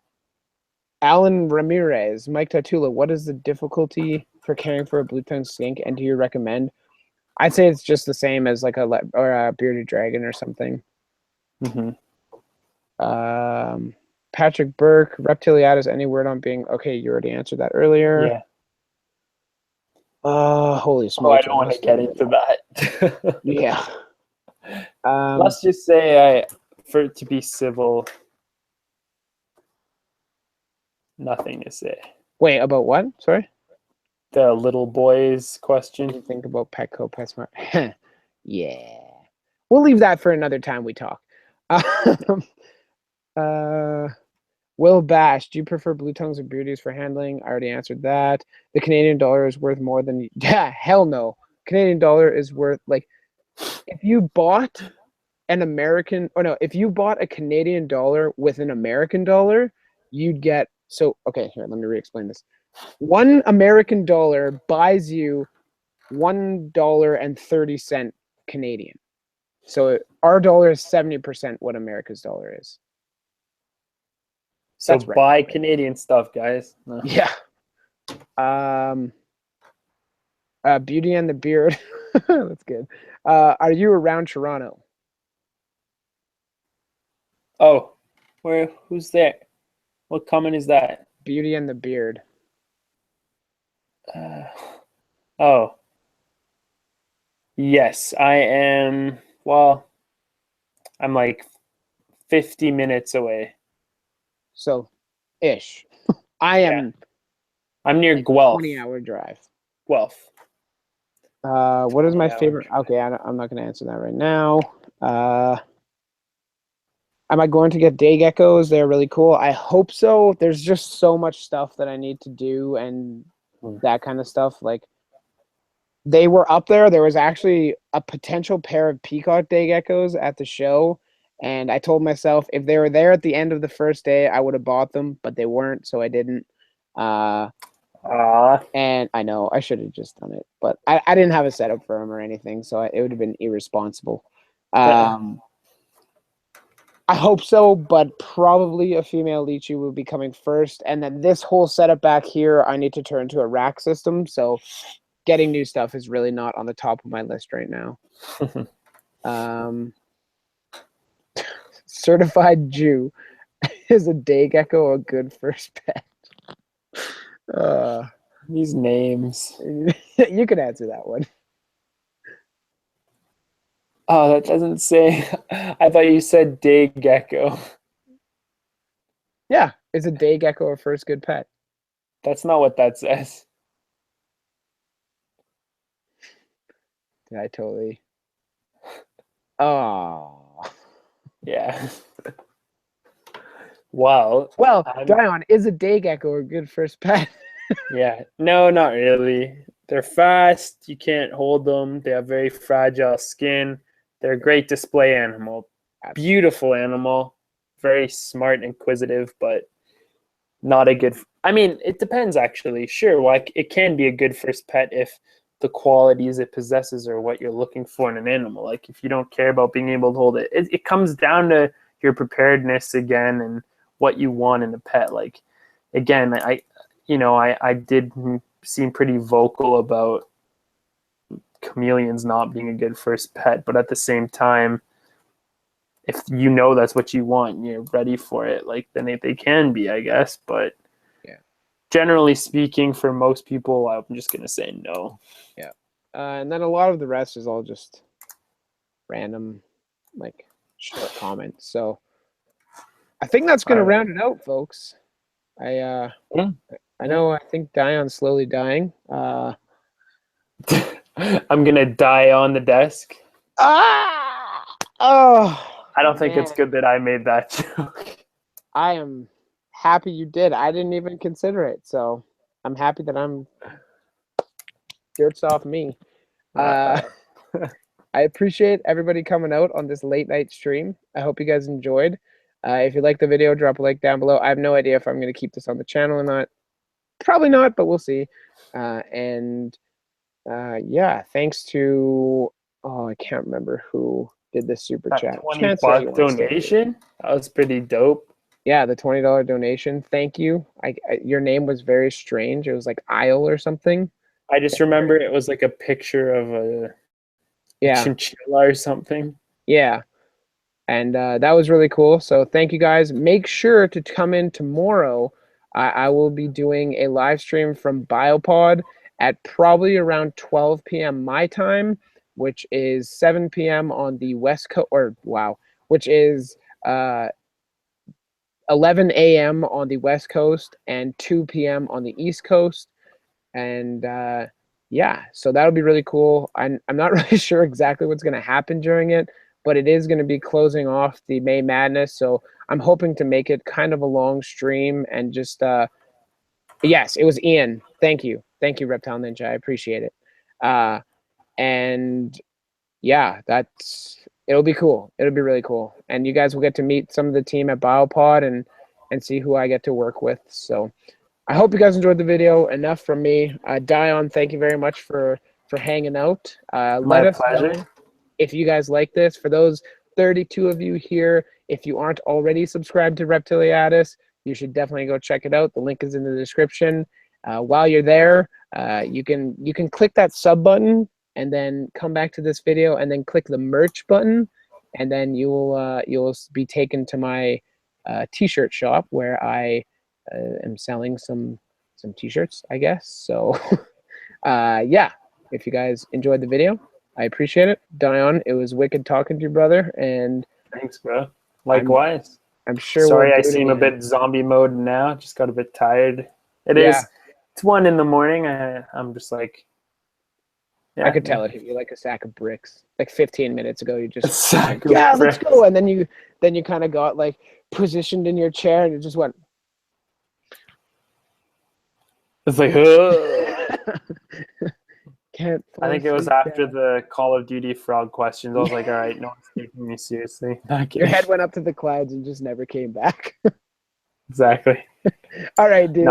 Alan Ramirez, Mike Tatula, what is the difficulty for caring for a blue-tongued skink, and do you recommend? I'd say it's just the same as like a bearded dragon or something. Mm-hmm. Patrick Burke, Reptiliatus, any word on being okay? You already answered that earlier. Yeah. Holy Oh, I smokes! don't want to get into that. Yeah. Let's just say for to be civil, nothing to say. Wait, about what? Sorry. The little boys What do question. you think about Petco PetSmart? Yeah. We'll leave that for another time we talk. Uh, Will Bash, do you prefer blue tongues or beauties for handling? I already answered that. The Canadian dollar is worth more than yeah, hell no. Canadian dollar is worth like if you bought an American or no, if you bought a Canadian dollar with an American dollar, you'd get so okay, here, let me re-explain this. One American dollar buys you $1.30 Canadian. So our dollar is 70% what America's dollar is. So That's right. buy Canadian stuff, guys. No. Yeah. Beauty and the Beard. That's good. Are you around Toronto? Oh, who's there? What comment is that? Beauty and the Beard. Oh, yes, I am. Well, I'm like 50 minutes away. So, ish. I Yeah, am I'm near like Guelph. 20-hour drive. Guelph. What is my 20-hour favorite? drive. Okay, I'm not going to answer that right now. Am I going to get day geckos? They're really cool. I hope so. There's just so much stuff that I need to do and that kind of stuff. Like they were up there. There was actually a potential pair of peacock day geckos at the show. And I told myself if they were there at the end of the first day, I would have bought them, but they weren't, so I didn't. And I know I should have just done it, but I didn't have a setup for him or anything, so it would have been irresponsible. I hope so, but probably a female lychee will be coming first. And then this whole setup back here, I need to turn to a rack system. So getting new stuff is really not on the top of my list right now. Certified Jew. Is a day gecko a good first pet? These names. You could answer that one. Oh, that doesn't say. I thought you said day gecko. Yeah, is a day gecko a first good pet? That's not what that says. Did I totally? Oh. Yeah. Well, Dion, is a day gecko a good first pet? Yeah, no, not really. They're fast. You can't hold them. They have very fragile skin. They're a great display animal. Beautiful animal. Very smart, inquisitive, but not a good. I mean, it depends actually. Sure, like it can be a good first pet if the qualities it possesses are what you're looking for in an animal. Like if you don't care about being able to hold it, it comes down to your preparedness again and what you want in a pet. Like again, I did seem pretty vocal about chameleons not being a good first pet, but at the same time, if you know that's what you want and you're ready for it, like then they can be, I guess. But yeah, generally speaking, for most people, I'm just gonna say no. Yeah, and then a lot of the rest is all just random, like short comments. So I think that's gonna round it out, folks. I know. I think Dion's slowly dying. I'm gonna die on the desk. Oh. I don't think it's good that I made that joke. I am happy you did. I didn't even consider it, so I'm happy that I'm dirt's off me. I appreciate everybody coming out on this late night stream. I hope you guys enjoyed. If you like the video, drop a like down below. I have no idea if I'm going to keep this on the channel or not. Probably not, but we'll see. Yeah, thanks to I can't remember who did this super chat. $20 donation. That was pretty dope. Yeah, the $20 donation. Thank you. Your name was very strange. It was like Isle or something. I just remember it was like a picture of a chinchilla or something. Yeah. And that was really cool. So thank you guys. Make sure to come in tomorrow. I will be doing a live stream from Biopod at probably around 12 p.m. my time, which is 7 p.m. on the West Coast, which is 11 a.m. on the West Coast and 2 p.m. on the East Coast. And yeah, so that'll be really cool. I'm not really sure exactly what's going to happen during it, but it is going to be closing off the May Madness. So I'm hoping to make it kind of a long stream and just, yes, it was Ian. Thank you. Thank you, Reptile Ninja. I appreciate it. And yeah, it'll be cool. It'll be really cool. And you guys will get to meet some of the team at Biopod and see who I get to work with. So I hope you guys enjoyed the video. Enough from me. Dion, thank you very much for hanging out. Let us know if you guys like this. For those 32 of you here, if you aren't already subscribed to Reptiliatus, you should definitely go check it out. The link is in the description. While you're there, you can click that sub button and then come back to this video and then click the merch button, and then you'll be taken to my t-shirt shop where I am selling some t-shirts, I guess. So yeah, if you guys enjoyed the video, I appreciate it. Dion, it was wicked talking to you, brother, and thanks, bro. Likewise. I'm sure. Sorry, I seem a bit zombie mode now. Just got a bit tired. It's 1 in the morning. I'm just like, I could tell it hit you like a sack of bricks. Like 15 minutes ago, you just let's go, and then you kind of got like positioned in your chair, and it just went. It's like, I think it was after the Call of Duty frog questions. I was like, all right, no one's taking me seriously. Your head went up to the clouds and just never came back. Exactly. All right, dude.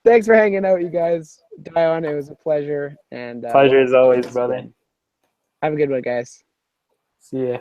Thanks for hanging out, you guys. Dion, it was a pleasure. And Pleasure we'll as always, do this brother. again. Have a good one, guys. See ya.